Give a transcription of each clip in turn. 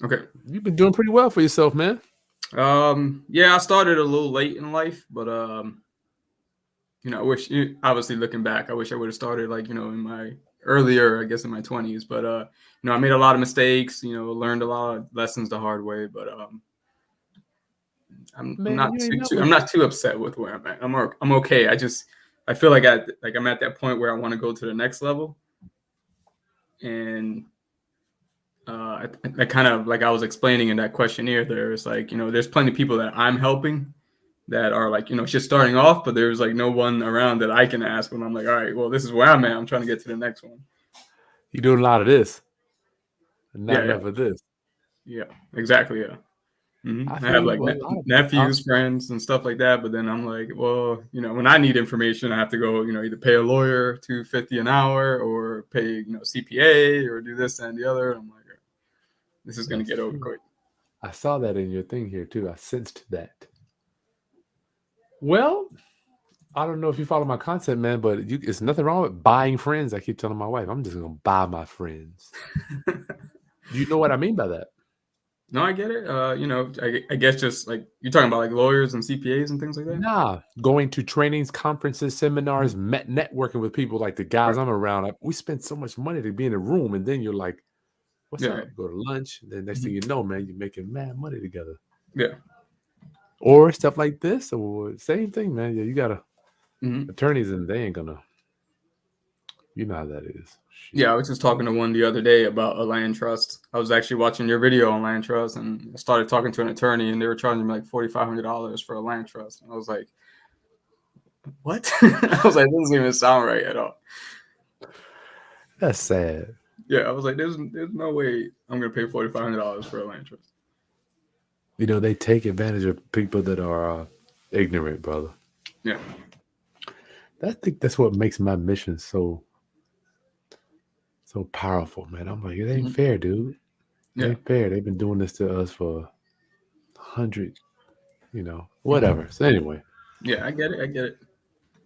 Okay. You've been doing pretty well for yourself, man. Yeah, I started a little late in life, but I wish, obviously looking back, I wish I would have started like, in my earlier, I guess in my 20s, but I made a lot of mistakes, learned a lot of lessons the hard way, but I'm Man, not you ain't too never. I'm not too upset with where I'm at. I'm okay. I feel like I'm at that point where I want to go to the next level, and I kind of, like I was explaining in that questionnaire, there's like, there's plenty of people that I'm helping that are like, just starting off, but there's like no one around that I can ask when I'm like, all right, well, this is where I'm at. I'm trying to get to the next one. You're doing a lot of this and not Yeah, yeah, enough of this. yeah, exactly. Yeah. I I feel have you. like Well, a lot of it. Huh? nephews, friends, and stuff like that. But then I'm like, well, when I need information, I have to go, either pay a lawyer $250 an hour or pay, CPA or do this and the other. I'm like, this is gonna That's get over true. quick. I saw that in your thing here too. I sensed that. Well, I don't know if you follow my content, man, but it's nothing wrong with buying friends. I keep telling my wife, I'm just gonna buy my friends. Do you know what I mean by that? No, I get it. I guess just like you're talking about like lawyers and CPAs and things like that. Nah, going to trainings, conferences, seminars, networking with people like the guys Right. I'm around. We spend so much money to be in a room, and then you're like, "What's Yeah. up?" Go to lunch. Then next thing Mhm. you know, man, you're making mad money together, Yeah. or stuff like this, or same thing, man. Yeah, you gotta Hmm. attorneys, and they ain't gonna. You know how that is. Yeah, I Shit. was just talking to one the other day about a land trust. I was actually watching your video on land trust, and I started talking to an attorney, and they were charging me like $4,500 for a land trust. And I was like, what? I was like, this doesn't even sound right at all. That's sad. Yeah, I was like, there's no way I'm gonna pay $4,500 for a land trust. You know they take advantage of people that are ignorant, brother. Yeah. I think that's what makes my mission so powerful, man. I'm like, it ain't Hmm. fair, dude. It Yeah. ain't fair. They've been doing this to us for 100, whatever. So anyway, Yeah, I get it. I get it.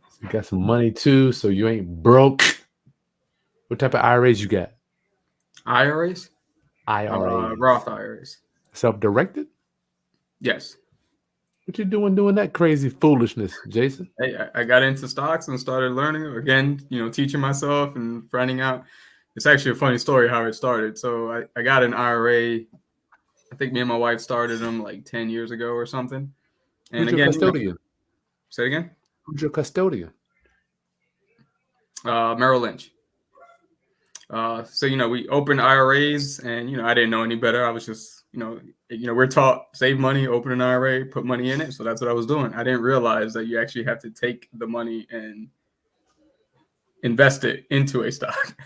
so you got some money too, so you ain't broke. What type of IRAs you got? IRAs, IRAs. Roth IRAs. Self-directed? Yes. What you doing that crazy foolishness, Jason? I got into stocks and started learning again, teaching myself and finding out. It's actually a funny story how it started. So I got an IRA. I think me and my wife started them like 10 years ago or something. And Who's your again, custodian? say it again. Who's your custodian? Merrill Lynch. So we opened IRAs, and I didn't know any better. I was just we're taught save money, open an IRA, put money in it. So that's what I was doing. I didn't realize that you actually have to take the money and invest it into a stock.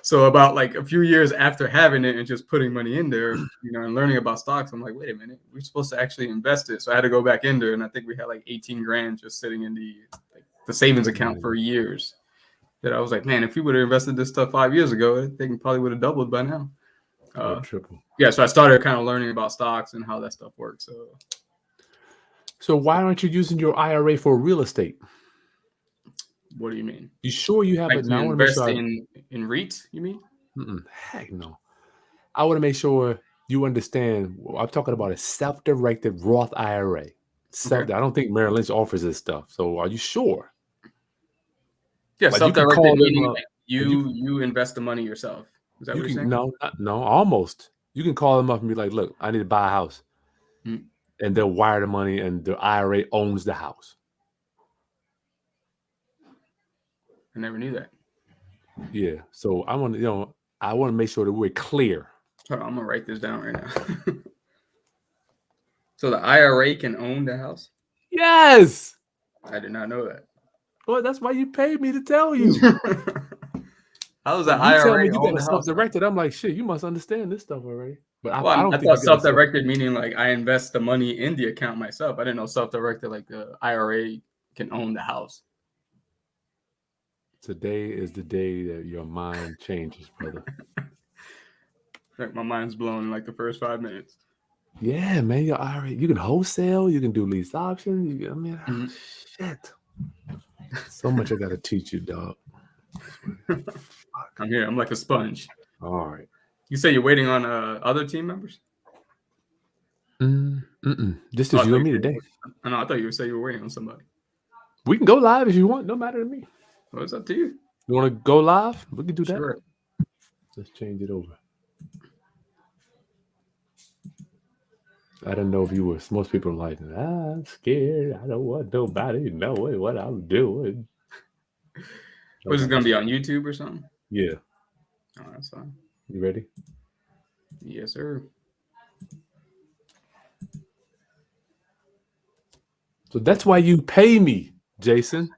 So about like a few years after having it and just putting money in there, and learning about stocks, I'm like, wait a minute, we're supposed to actually invest it. So I had to go back in there, and I think we had like 18 grand just sitting in the savings account for Man, years. That I was like, man, if we would have invested this stuff 5 years ago, I think probably would have doubled by now. or Uh, triple. yeah, so I started kind of learning about stocks and how that stuff works. So, So why aren't you using your IRA for real estate? what do you mean? You sure you have Like it? to Now I want to make sure invest I. in REITs? You mean? Heck no. I want to make sure you understand. I'm talking about a self-directed Roth IRA. Okay. I don't think Merrill Lynch offers this stuff. So are you sure? Yeah, Like you can self-directed call them meaning up. like Like you you invest the money yourself. Is that what you you're can saying? no almost. You can call them up and be like, look, I need to buy a house, Mm, and they'll wire the money, and the IRA owns the house. I never knew that. Yeah. So I want to make sure that we're clear. Hold on, I'm gonna write this down right now. So the IRA can own the house? Yes. I did not know Well, that's why you paid me to tell you. that. How does the When you tell me IRA you own got a the house though? self-directed, I'm like, shit, you must understand this stuff already. But I Well, don't I think you thought get a self. self-directed meaning like I invest the money in the account myself. I didn't know self-directed like the IRA can own the house. Today is the day that your mind changes, brother. Like my mind's blown in like the first 5 minutes. Yeah, man, your IRA. You can wholesale. You can do lease options. I mean, Mhm. shit. So much I got to teach you, dog. Fuck. I'm here. I'm like a sponge. All right. You say you're waiting on other team members? Just Oh, as I you thought and you me said today. no, I thought you were saying you were waiting on somebody. We can go live if you want. No matter to me. Well, it's up to you. You want to go live? We can do that. Sure. Let's change it over. I don't know if you were. Most people are like, I'm scared. I don't want nobody knowing what I'm doing. Was it gonna be on YouTube or something? Yeah. Oh, that's fine. You ready? Yes, sir. So that's why you pay me, Jason.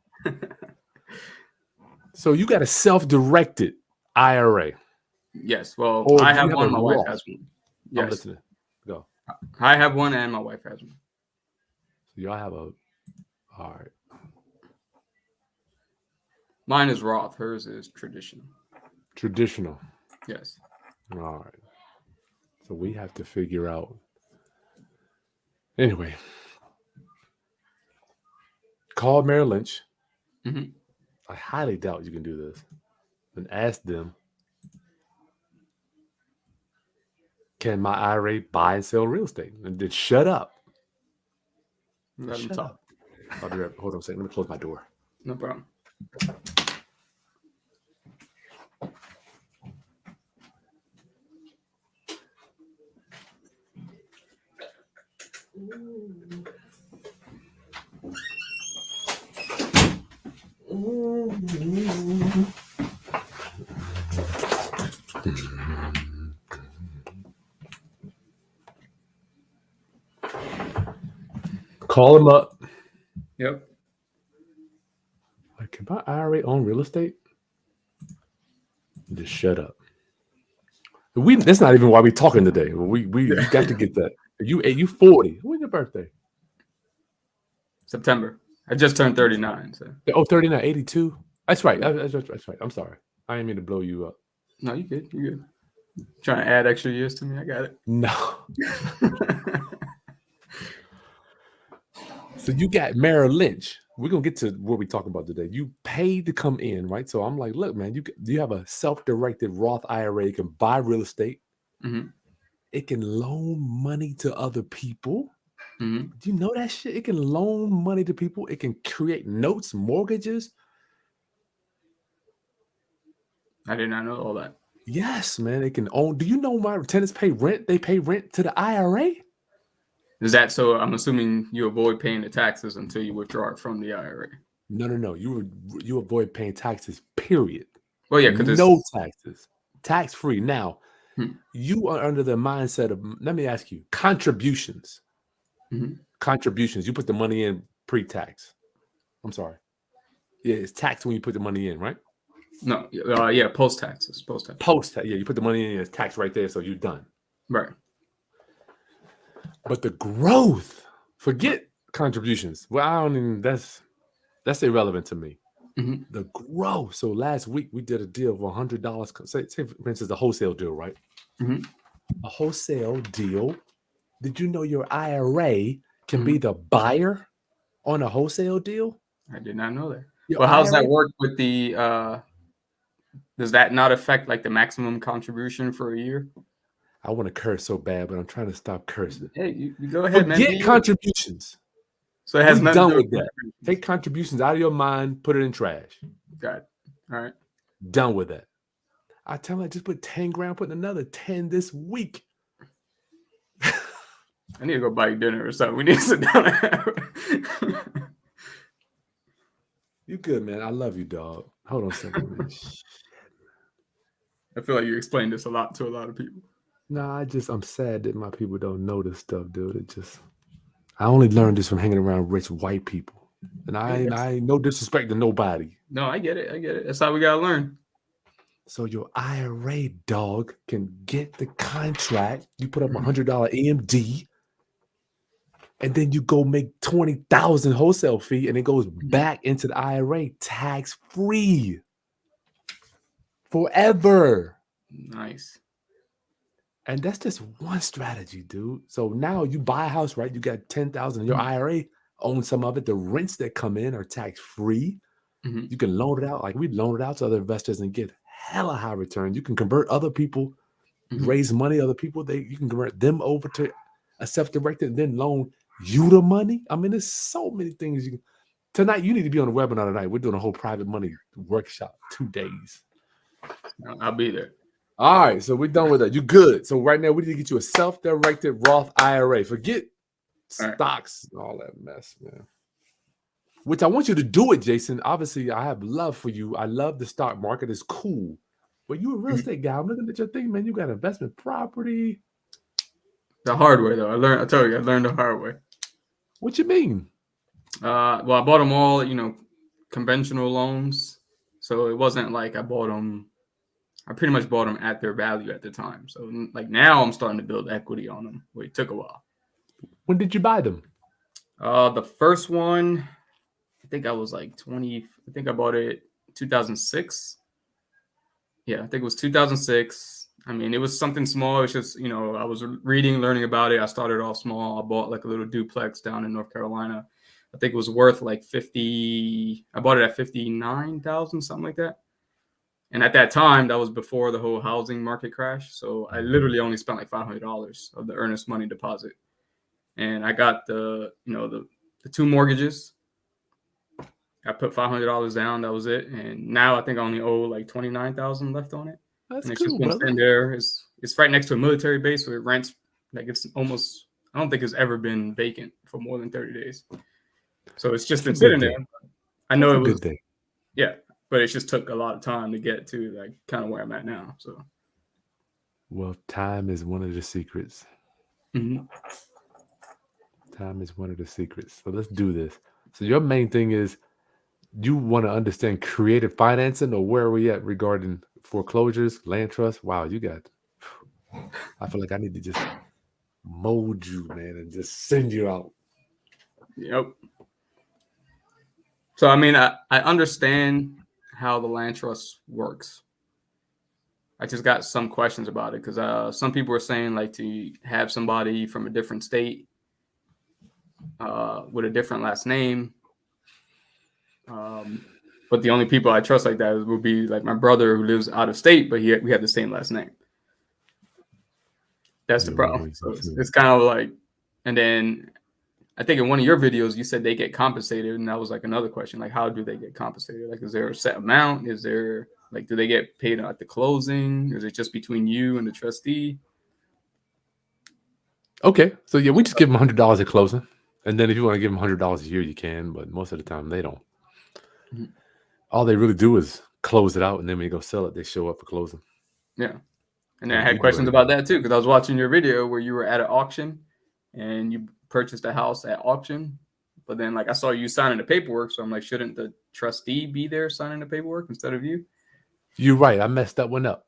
So you got a self-directed IRA. Yes. Well, Or I do you have have one. a My wife Roth? has one. I'm Yes, listening. Go. I have one, and my wife has one. So y'all have a. All right. Mine is Roth. Hers is traditional. Traditional. Yes. All right. So we have to figure out. Anyway, call Merrill Lynch. Mm-hmm. I highly doubt you can do this. And ask them, can my IRA buy and sell real estate? And then shut up. Let them Shut talk. up. I'll be right. Hold on a second. Let me close my door. No problem. Call him up. Yep. Like, can my IRA own real estate? Just shut up. That's not even why we're talking today. You got to get that. You 40. When's your birthday? September. I just turned 39. So. Oh, 39, 82. That's right. Yeah. That's right. I'm sorry. I didn't mean to blow you up. No, you good. You good. Trying to add extra years to me. I got it. No. So you got Merrill Lynch. We're gonna get to what we talk about today. You paid to come in, right? So I'm like, look, man, you have a self-directed Roth IRA. You can buy real estate. Mm-hmm. It can loan money to other people. Mm-hmm. Do you know that shit? It can loan money to people. It can create notes, mortgages. I did not know all that. Yes, man. It can own. Do you know my tenants pay rent? They pay rent to the IRA. Is that so? I'm assuming you avoid paying the taxes until you withdraw it from the IRA. No. You avoid paying taxes. Period. Well, yeah, because no taxes, tax free. Now, Hmm. you are under the mindset of. Let me ask you: contributions. Mm-hmm. Contributions. You put the money in pre-tax. I'm sorry. Yeah, it's taxed when you put the money in, right? No, yeah, post taxes. Post-tax. Yeah, you put the money in. It's taxed right there, so you're done. Right. But the growth, forget contributions. Well, I don't even. That's irrelevant to me. Mm-hmm. The growth. So last week we did a deal of $100. Say for instance, a wholesale deal, right? Mm-hmm. A wholesale deal. Did you know your IRA can be the buyer on a wholesale deal? I did not know that. Your Well, how's that IRA work with the? Does that not affect like the maximum contribution for a year? I want to curse so bad, but I'm trying to stop cursing. Hey, you go ahead, man. Forget contributions. So it has We're nothing done to do with that. Take contributions out of your mind, put it in trash. Got it. All right. Done with that. I tell them I just put 10 grand, put another 10 this week. I need to go buy you dinner or something. We need to sit down and have it. You good, man. I love you, dog. Hold on a second, man. I feel like you explained this a lot to a lot of people. Nah, I'm sad that my people don't know this stuff, dude. I only learned this from hanging around rich white people. And I no disrespect to nobody. No, I get it. That's how we gotta learn. So your IRA dog can get the contract. You put up $100 EMD, and then you go make $20,000 wholesale fee, and it goes back into the IRA tax free forever. Nice. And that's just one strategy, dude. So now you buy a house, right? You got $10,000 in your IRA, own some of it. The rents that come in are tax free. Mm-hmm. You can loan it out, like we loan it out to other investors and get hella high returns. You can convert other people, raise money. Other people, you can convert them over to a self-directed and then loan you the money? I mean, there's so many things you can. Tonight, you need to be on the webinar tonight. We're doing a whole private money workshop, 2 days. I'll be there. All right, so we're done with that. You good? So right now, we need to get you a self-directed Roth IRA. Forget stocks and all that mess, man. Which I want you to do it, Jason. Obviously, I have love for you. I love the stock market. It's cool. But you're a real estate guy. I'm looking at your thing, man. You got investment property. The hard way, though. I told you, I learned the hard way. What you mean? Well, I bought them all, conventional loans. So it wasn't like I bought them. I pretty much bought them at their value at the time. So like now I'm starting to build equity on them. Well, it took a while. When did you buy them? The first one, I think I was like 20. I think I bought it 2006. Yeah, I think it was 2006. I mean, it was something small. It's just, I was reading, learning about it. I started off small. I bought like a little duplex down in North Carolina. I think it was worth like 50. I bought it at 59,000, something like that. And at that time, that was before the whole housing market crash. So I literally only spent like $500 of the earnest money deposit. And I got the 2 mortgages. I put $500 down. That was it. And now I think I only owe like 29,000 left on it. That's and it's cool, just been brother. sitting there. It's right next to a military base, so it rents like it's almost. I don't think it's ever been vacant for more than 30 days. So it's just been sitting there. I know it was a good thing. Yeah, but it just took a lot of time to get to like kind of where I'm at now. So, well, time is one of the secrets. Mm-hmm. Time is one of the secrets. So let's do this. So your main thing is you want to understand creative financing, or where are we at regarding foreclosures, land trust? Wow, you got. I feel like I need to just mold you, man, and just send you out. Yep. So I mean, I understand how the land trust works. I just got some questions about it because some people are saying like to have somebody from a different state with a different last name. But the only people I trust like that would be like my brother who lives out of state, but we have the same last name. That's the problem. So it's kind of like, and then I think in one of your videos, you said they get compensated. And that was like another question. Like, how do they get compensated? Like, is there a set amount? Is there like, do they get paid at the closing? Is it just between you and the trustee? Okay. So yeah, we just give them $100 at closing. And then if you want to give them $100 a year, you can, but most of the time they don't. Mm-hmm. All they really do is close it out. And then when you go sell it, they show up for closing. Yeah. And then I had questions about that too, because I was watching your video where you were at an auction and you purchased a house at auction. But then like I saw you signing the paperwork. So I'm like, shouldn't the trustee be there signing the paperwork instead of you? You're right. I messed that one up.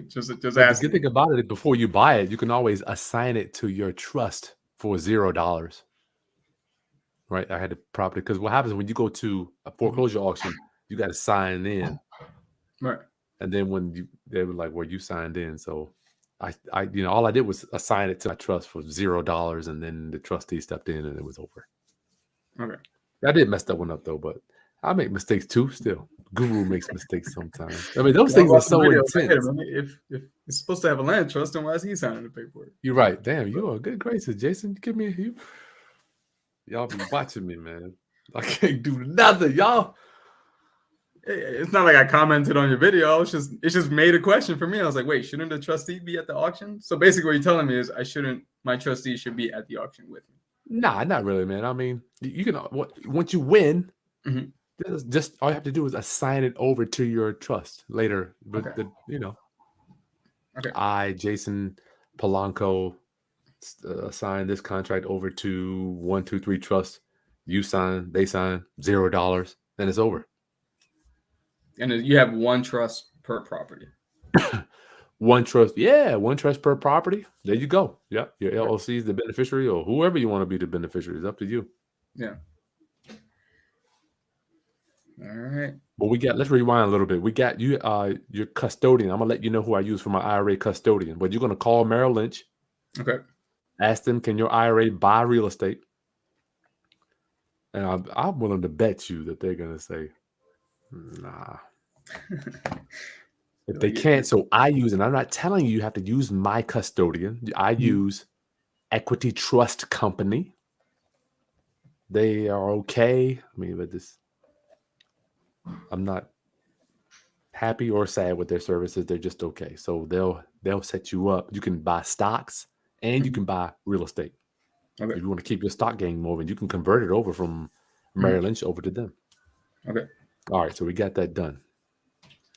just the good thing about it, before you buy it, you can always assign it to your trust for $0. Right? I had the property, because what happens when you go to a foreclosure auction, you got to sign in. Right. And then they were like, well, you signed in. So I all I did was assign it to my trust for $0, and then the trustee stepped in and it was over. Okay. I did mess that one up though, but I make mistakes too. Still, Guru makes mistakes sometimes. I mean, those things are so intense. If it's supposed to have a land trust, then why is he signing the paperwork? You're right. Damn, you are good gracious, Jason. Give me y'all be watching me, man. I can't do nothing, y'all. It's not like I commented on your video. It just made a question for me. I was like, wait, shouldn't the trustee be at the auction? So basically what you're telling me is my trustee should be at the auction with me. Nah, not really, man. I mean, you can, once you win, just all you have to do is assign it over to your trust later. But I, Jason Polanco, assign this contract over to 123 Trust. You sign, they sign, $0, then it's over. And you have one trust per property. One trust per property. There you go. Yeah, your LLC is the beneficiary, or whoever you want to be the beneficiary. It's up to you. Yeah. All right. Well, let's rewind a little bit. We got you, your custodian. I'm gonna let you know who I use for my IRA custodian. But you're gonna call Merrill Lynch. Okay. Ask them, can your IRA buy real estate? And I'm willing to bet you that they're gonna say, nah. If they can't, so I use, and I'm not telling you have to use my custodian. I use Equity Trust Company. They are okay. I mean, but I'm not happy or sad with their services. They're just okay. So they'll set you up. You can buy stocks and you can buy real estate. Okay. If you want to keep your stock game moving, you can convert it over from Merrill Lynch over to them. Okay. All right, so we got that done.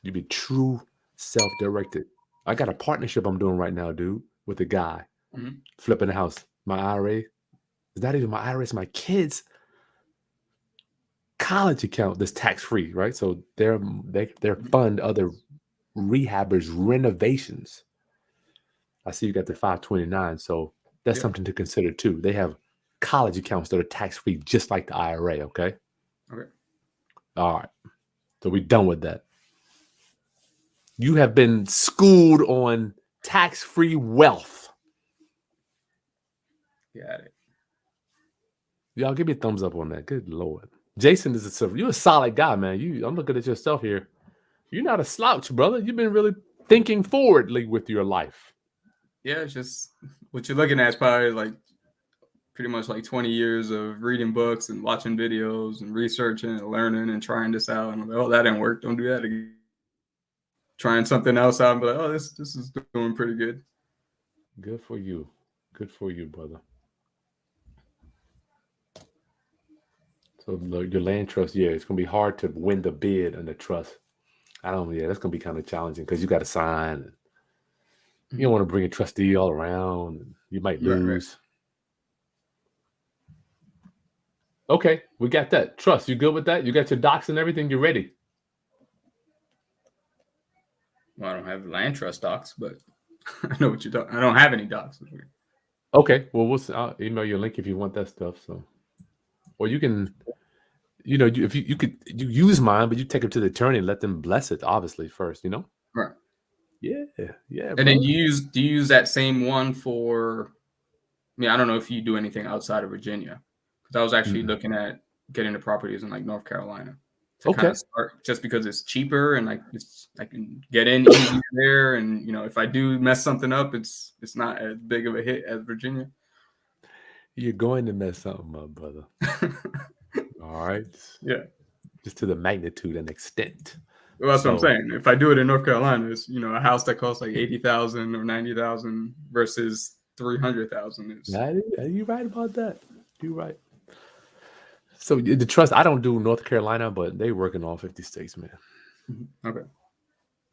You be true self-directed. I got a partnership I'm doing right now, dude, with a guy flipping the house. My IRA, it's not even my IRA, it's my kids' college account that's tax-free, right? So they fund other rehabbers' renovations. I see you got the 529, so that's something to consider too. They have college accounts that are tax-free, just like the IRA. Okay. All right. So we're done with that. You have been schooled on tax-free wealth. Got it. Y'all give me a thumbs up on that. Good Lord. Jason you're a solid guy, man. I'm looking at yourself here. You're not a slouch, brother. You've been really thinking forwardly with your life. Yeah, it's just what you're looking at is probably like pretty much like 20 years of reading books and watching videos and researching and learning and trying this out. And I'm like, oh, that didn't work. Don't do that again. Trying something else out and be like, oh, this is doing pretty good. Good for you. Good for you, brother. So your land trust, it's going to be hard to win the bid on the trust. That's going to be kind of challenging because you got to sign. You don't want to bring a trustee all around. And you might lose. Right. Okay, we got that. Trust, you good with that? You got your docs and everything? You're ready? Well, I don't have land trust docs, but I know what you're talking. I don't have any docs. Okay, well, I'll email you a link if you want that stuff. So, or you can, if you could use mine, but you take it to the attorney and let them bless it, obviously first, Right. Yeah. And then do you use that same one for? I mean, I don't know if you do anything outside of Virginia, because I was actually looking at getting the properties in like North Carolina to kind of start, just because it's cheaper and like I can get in easier there, and if I do mess something up, it's not as big of a hit as Virginia. You're going to mess something up, brother. All right. Yeah. Just to the magnitude and extent. Well, that's what I'm saying. If I do it in North Carolina, it's a house that costs like $80,000 or $90,000 versus $300,000. You're right about that. You're right. So the trust, I don't do North Carolina, but they work in all 50 states, man. Okay.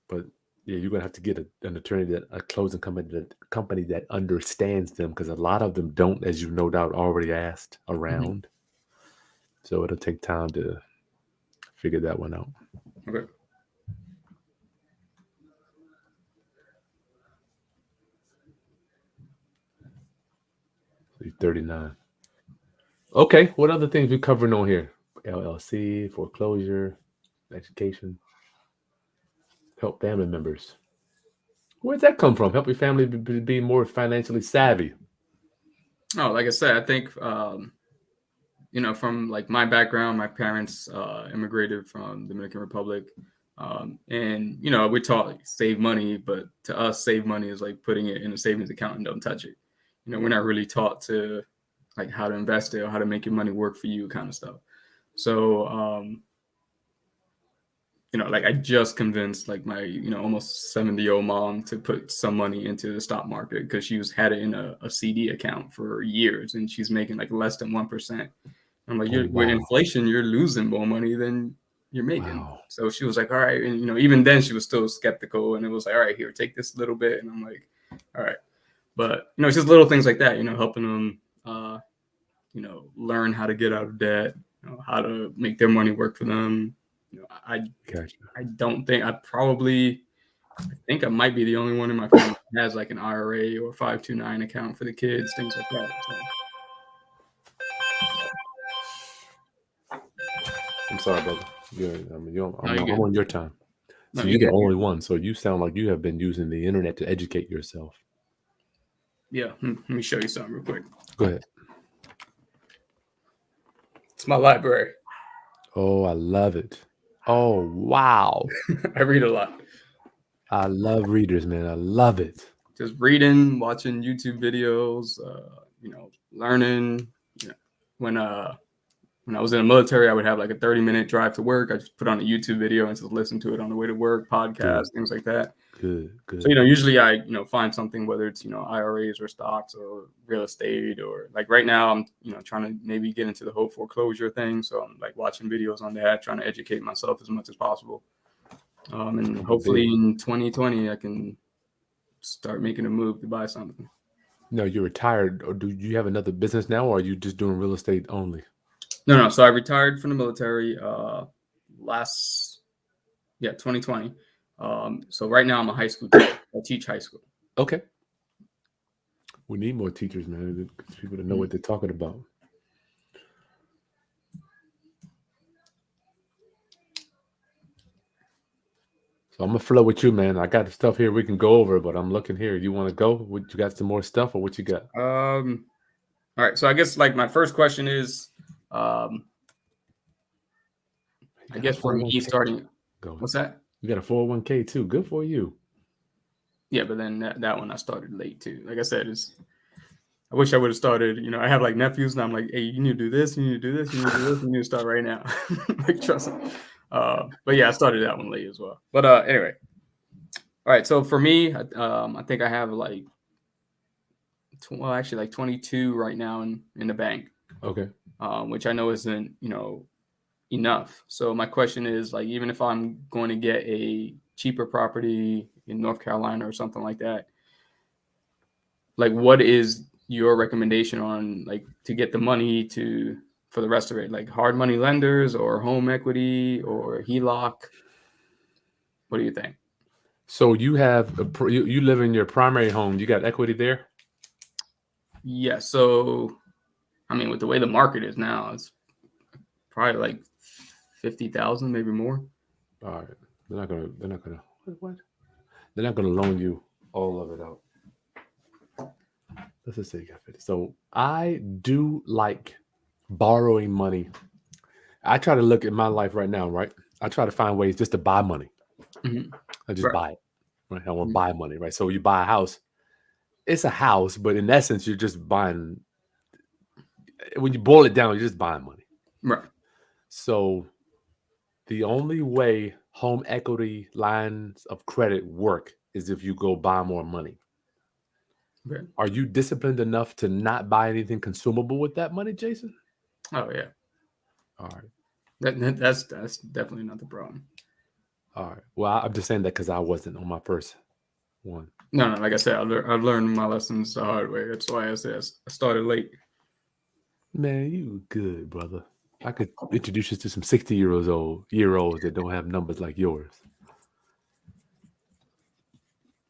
But yeah, you're gonna have to get an attorney, a closing company that understands them, because a lot of them don't, as you no doubt already asked around. So it'll take time to figure that one out. Okay. So you're 39. Okay, what other things we covering on here? LLC, foreclosure, education, help family members. Where'd that come from? Help your family be more financially savvy. Oh, like I said, I think from like my background, my parents immigrated from Dominican Republic, and we're taught save money, but to us, save money is like putting it in a savings account and don't touch it. We're not really taught to like how to invest it or how to make your money work for you, kind of stuff. So like I just convinced like my almost 70-year-old mom to put some money into the stock market, because she had it in a CD account for years and she's making like less than 1%. I'm like, with inflation, you're losing more money than you're making. Wow. So she was like, all right. And, even then she was still skeptical, and it was like, all right, here, take this little bit. And I'm like, all right. But, it's just little things like that, helping them, learn how to get out of debt, how to make their money work for them. I don't think I think I might be the only one in my family that has like an IRA or 529 account for the kids, things like that. So. I'm sorry, brother. I'm on your time. So you're the only one. So you sound like you have been using the internet to educate yourself. Yeah. Let me show you something real quick. Go ahead. It's my library. Oh, I love it. Oh, wow. I read a lot. I love readers, man. I love it. Just reading, watching YouTube videos, learning. You know, when I was in the military, I would have like a 30-minute drive to work. I just put on a YouTube video and just listen to it on the way to work, Good, podcasts, things like that. good, So, good. usually I, find something, whether it's, IRAs or stocks or real estate, or like right now I'm, trying to maybe get into the whole foreclosure thing. So I'm like watching videos on that, trying to educate myself as much as possible. And I'm a hopefully big. in 2020, I can start making a move to buy something. No, you're retired, or do you have another business now, or are you just doing real estate only? No. So I retired from the military, last, 2020. So right now I'm a high school teacher. I teach high school. Okay. We need more teachers, man. People to know what they're talking about. So I'm gonna flow with you, man. I got the stuff here we can go over, but I'm looking here. You want to go? What, you got some more stuff, or what you got? All right. So I guess like my first question is, I You got a guess for me 401k starting, going. what's that? You got a 401k too. Good for you. Yeah, but then that one I started late too. Like I said, I wish I would have started. I have like nephews, and I'm like, hey, you need to do this, you need to do this, you need to do this, you need to start right now. Like, trust me. But yeah, I started that one late as well. But anyway, all right. So for me, I think I have like, actually like 22 right now in the bank, Okay. which I know isn't enough. So my question is, like, even if I'm going to get a cheaper property in North Carolina or something like that, like, what is your recommendation on like to get the money for the rest of it? Like hard money lenders or home equity or HELOC? What do you think? So you have you live in your primary home. You got equity there. Yeah. So, I mean, with the way the market is now, it's probably like 50,000, maybe more. All right. They're not gonna. They're not gonna. What? They're not gonna loan you all of it out. Let's just say you got 50. So I do like borrowing money. I try to look at my life right now, right? I try to find ways just to buy money. Mm-hmm. I just Right. buy it. Right. I want to buy money, right? So you buy a house. It's a house, but in essence, you're just buying. When you boil it down, you're just buying money. Right. So the only way home equity lines of credit work is if you go buy more money. Okay. Are you disciplined enough to not buy anything consumable with that money, Jason? Oh yeah. All right. That's definitely not the problem. All right. Well, I'm just saying that because I wasn't on my first one. No, like I said, I've learned my lessons the hard way. That's why I said I started late. Man, you good, brother. I could introduce you to some 60-year-olds that don't have numbers like yours.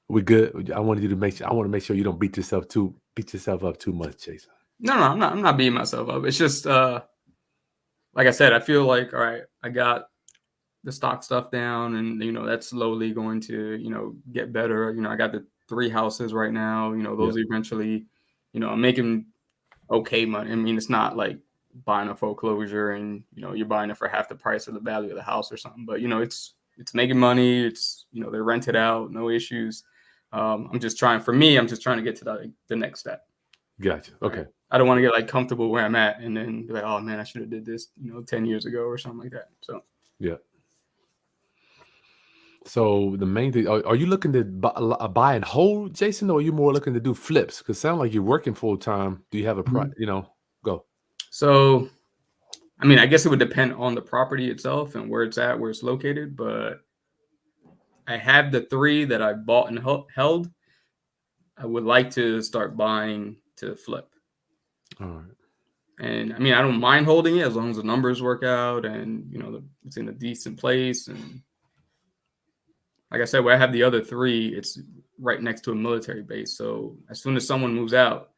We good. I wanted you to make sure. I want to make sure you don't beat yourself up too much, Jason. No, I'm not beating myself up. It's just like I said, I feel like, all right, I got the stock stuff down, and that's slowly going to get better. I got the 3 houses right now. Those Yep. eventually, I'm making okay money. I mean, it's not like buying a foreclosure and you're buying it for half the price of the value of the house or something. But it's making money. It's they're rented out, no issues. I'm just trying to get to the next step. Gotcha. Okay. Right? I don't want to get like comfortable where I'm at and then be like, oh man, I should have did this 10 years ago or something like that. So Yeah. So the main thing, are you looking to buy and hold, Jason, or are you more looking to do flips? Because it sounds like you're working full time. Do you have a go? So, I mean, I guess it would depend on the property itself and where it's at, where it's located. But I have the 3 that I bought and held. I would like to start buying to flip. All right. And I mean, I don't mind holding it as long as the numbers work out and it's in a decent place. And like I said, where I have the other 3, it's right next to a military base. So as soon as someone moves out,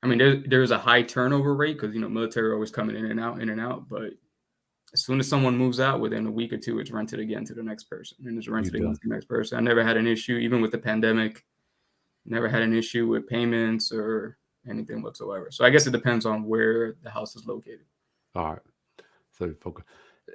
I mean, there's a high turnover rate because military are always coming in and out. But as soon as someone moves out, within a week or 2, it's rented again to the next person, and it's rented again to the next person. I never had an issue, even with the pandemic. Never had an issue with payments or anything whatsoever. So I guess it depends on where the house is located. All right. So focus.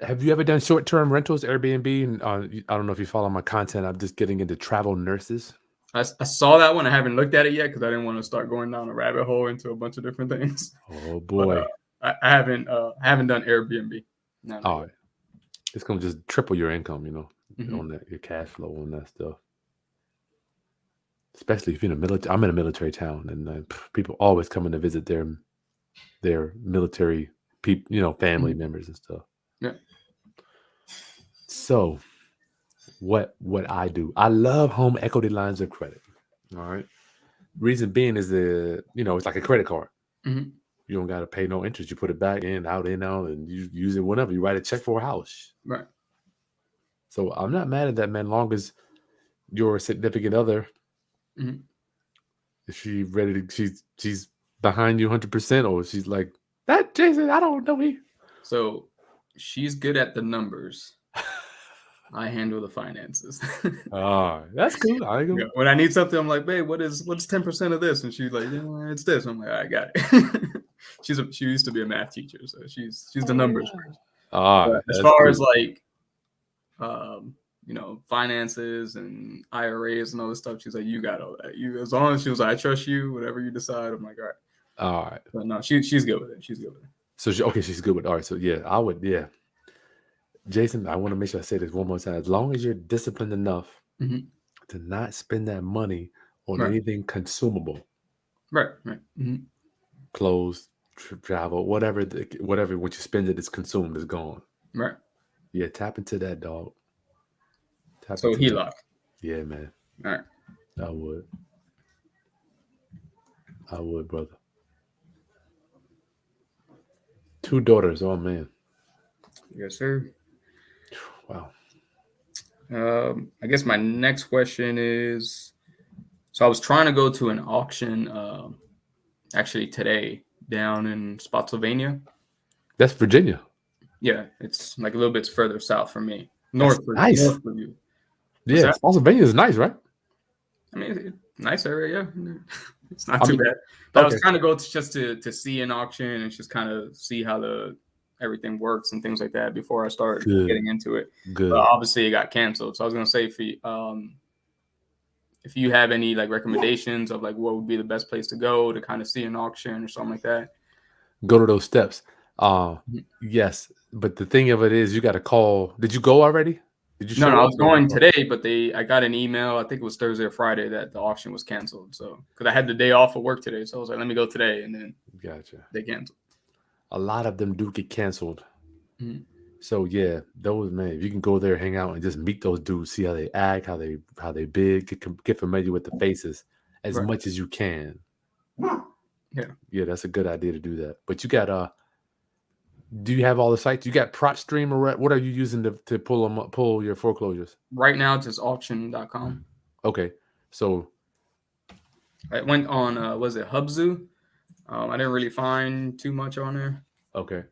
Have you ever done short-term rentals, Airbnb? And I don't know if you follow my content. I'm just getting into travel nurses. I saw that one. I haven't looked at it yet because I didn't want to start going down a rabbit hole into a bunch of different things. Oh But boy. I haven't done Airbnb. No, not All yet. right. It's gonna just triple your income, Mhm. on that, your cash flow on that stuff. Especially if you're in a military. I'm in a military town, and people always coming to visit their military people, family Mhm. members and stuff. Yeah. So what I do, I love home equity lines of credit. All right. Reason being is it's like a credit card. Mhm. You don't got to pay no interest. You put it back in, out, and you use it whenever. You write a check for a house. Right. So I'm not mad at that, man. Long as your significant other, Mhm. is she ready to? She's behind you 100%, or she's like that, Jason. I don't know me. So she's good at the numbers. I handle the finances. That's cool. I Yeah, go. when I need something, I'm like, babe, what's 10% of this? And she's like, yeah, it's this. I'm like, I got it. She used to be a math teacher, so she's the numbers person. But as That's far cool. as like finances and IRAs and all this stuff, she's like, you got all that. You as long as she was like, I trust you, whatever you decide. I'm like, all right. All right. But no, she's good with it. She's good with it. So she's good with art. So yeah, I would. Yeah, Jason, I want to make sure I say this one more time. As long as you're disciplined enough Mhm. to not spend that money on Right. anything consumable, Right. Right. Mhm. clothes, travel, whatever what you spend it is consumed is gone. Right. Yeah, tap into that, dog. Tap So into that. HELOC. Yeah, man. All right. I would. I would, brother. 2 daughters. Oh man. Yes, sir. Wow. I guess my next question is, so I was trying to go to an auction actually today down in Spotsylvania. That's Virginia. Yeah, it's like a little bit further south from me. That's nice. North for you. What's Yeah, that? Pennsylvania is nice, right? I mean, nice area, yeah. It's not I too mean, bad. But I was okay, trying to go just to see an auction and just kind of see how everything works and things like that before I start good, getting into it. But good. obviously it got canceled. So I was gonna say if you have any like recommendations of like what would be the best place to go to kind of see an auction or something like that. Go to those steps. Mhm. Yes, but the thing of it is, you got to call. Did you go already? Did you No, show I up was or you going called? today, but I got an email. I think it was Thursday or Friday that the auction was canceled. So because I had the day off of work today, so I was like, let me go today, and then Gotcha. they canceled. A lot of them do get canceled. Mhm. So yeah, those man, if you can go there, hang out, and just meet those dudes, see how they act, how they big, get familiar with the faces as Right. much as you can. Yeah. Yeah, that's a good idea to do that. But you got do you have all the sites? You got PropStream or what are you using to pull your foreclosures? Right now, it's just auction.com. Okay, so I went on was it Hubzu? I didn't really find too much on there. okay,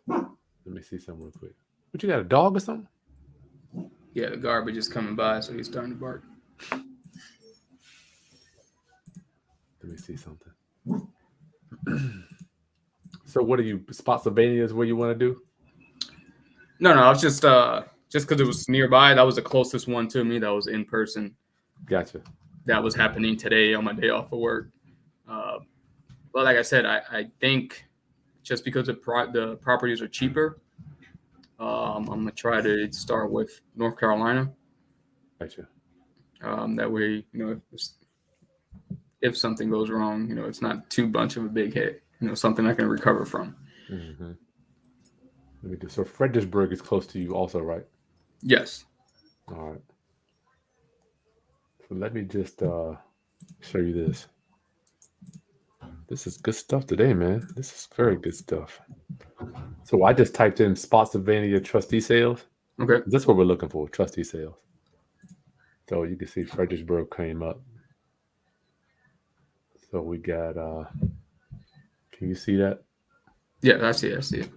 let me see something real quick. What you got, a dog or something? Yeah, the garbage is coming by, so he's starting to bark. Let me see something. So what are you, Spotsylvania is where you want to do? No, I was just because it was nearby. That was the closest one to me. That was in person. Gotcha. That was happening today on my day off of work. But like I said, I think just because the properties are cheaper, I'm gonna try to start with North Carolina. Gotcha. That way, if something goes wrong, it's not too much of a big hit. Something I can recover from. Mm-hmm. Let me do. So Fredericksburg is close to you, also, right? Yes. All right. So let me just show you this. This is good stuff today, man. This is very good stuff. So I just typed in Spotsylvania trustee sales. Okay. That's what we're looking for, trustee sales. So you can see Fredericksburg came up. So we got, can you see that? Yeah, I see it.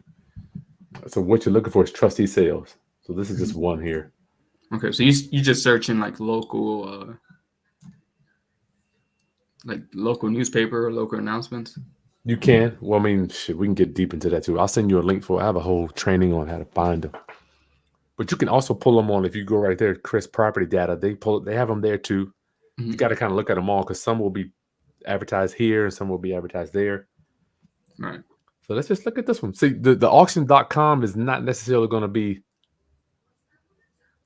So what you're looking for is trustee sales. So this is just one here. Okay, so you just searching like local newspaper or local announcements. You can. Well, I mean, shit, we can get deep into that too. I'll send you a link for. I have a whole training on how to find them. But you can also pull them on if you go right there, Chris Property Data. They have them there too. You got to kind of look at them all because some will be advertised here and some will be advertised there. Right. So let's just look at this one. See, the auction.com is not necessarily going to be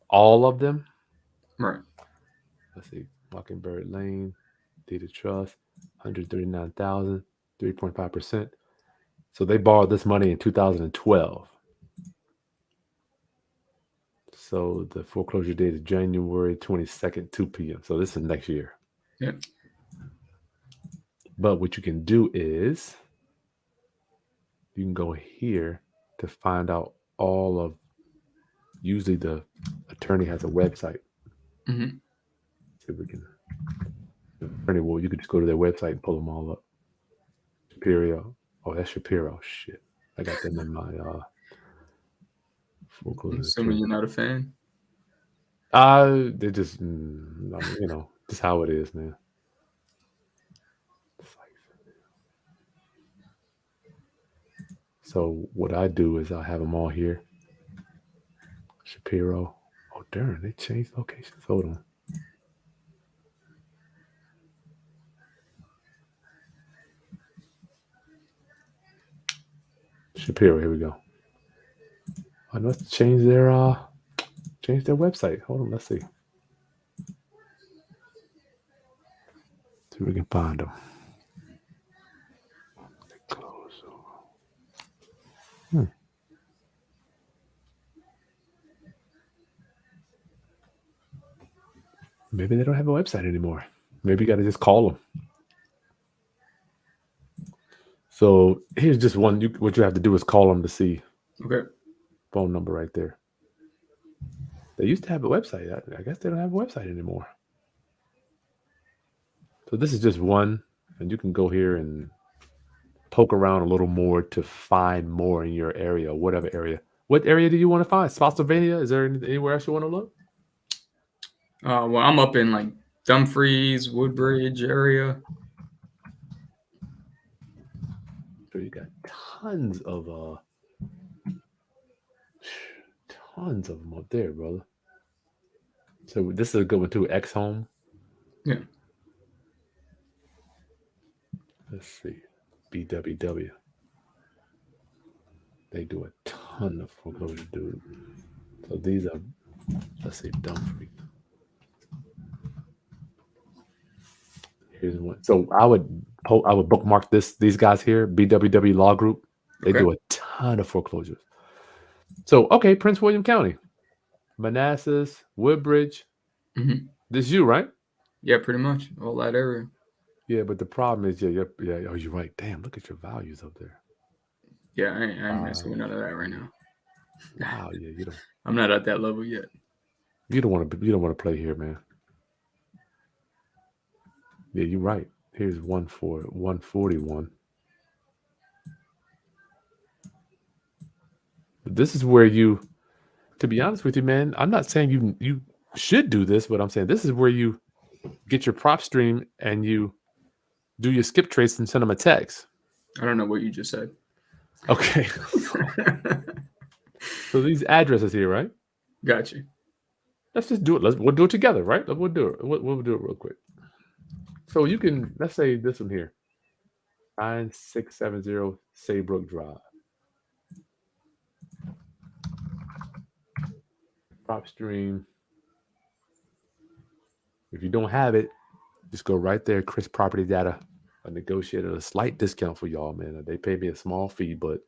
all of them. Right. Let's see. Mockingbird Lane, Data Trust, 139,000, 3.5%. So they borrowed this money in 2012. So the foreclosure date is January 22nd, 2 p.m. So this is next year. Yeah. But what you can do is you can go here to find out all of, usually the attorney has a website. Mm-hmm. See if we can, the attorney will, you can just go to their website and pull them all up. Shapiro. Oh, that's Shapiro. Shit. I got them in my foreclosure Assuming attorney. you're not a fan. They just, just how it is, man. So what I do is I have them all here. Shapiro. Oh, darn, they changed locations. Hold on. Shapiro, here we go. I must change their website. Hold on, let's see. See if we can find them. Close. Maybe they don't have a website anymore. Maybe you got to just call them. So here's just one. What you have to do is call them to see. Okay. Phone number right there. They used to have a website. I guess they don't have a website anymore. So this is just one, and you can go here and poke around a little more to find more in your area, whatever area. What area do you want to find? Spotsylvania? Is there anywhere else you want to look? Well, I'm up in like Dumfries, Woodbridge area. So you got tons of them up there, brother. So this is a good one too. X Home. Yeah. Let's see. BWW. They do a ton of foreclosure, dude. So these are, let's see, Dumfries. Here's one. So I would bookmark these guys here. BWW Law Group. They do a ton of foreclosures. So okay, Prince William County, Manassas, Woodbridge. Mm-hmm. This is you, right? Yeah, pretty much all that area. Yeah, but the problem is, yeah. Oh, you're right. Damn, look at your values up there. Yeah, I ain't messing with none of that right now. Wow, yeah, you don't. I'm not at that level yet. You don't want to play here, man. Yeah, you're right. Here's one for 141. But this is where you, to be honest with you, man, I'm not saying you should do this, but I'm saying this is where you get your prop stream and you do your skip trace and send them a text. I don't know what you just said. Okay. So these addresses here, right? Got you. Let's just do it. We'll do it together, right? We'll do it. We'll do it real quick. So you can, let's say this one here, 9670 Saybrook Drive. Prop stream. If you don't have it, just go right there, Chris Property Data. I negotiated a slight discount for y'all, man. They pay me a small fee, but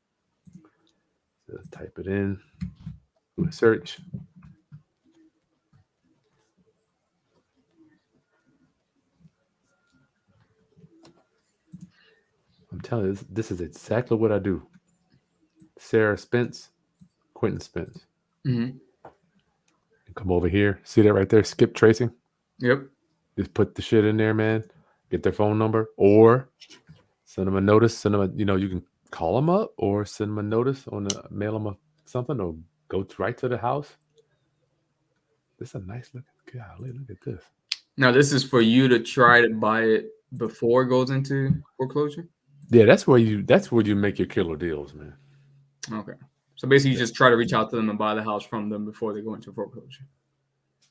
just type it in, do a search. I'm telling you, this is exactly what I do. Sarah Spence, Quentin Spence. Mm-hmm. Come over here. See that right there? Skip tracing. Yep. Just put the shit in there, man. Get their phone number or send them a notice. Send them you can call them up or send them a notice mail them something or go right to the house. This is a nice looking. Golly, look at this. Now, this is for you to try to buy it before it goes into foreclosure? Yeah, that's where you make your killer deals, man. Okay. So basically, you just try to reach out to them and buy the house from them before they go into foreclosure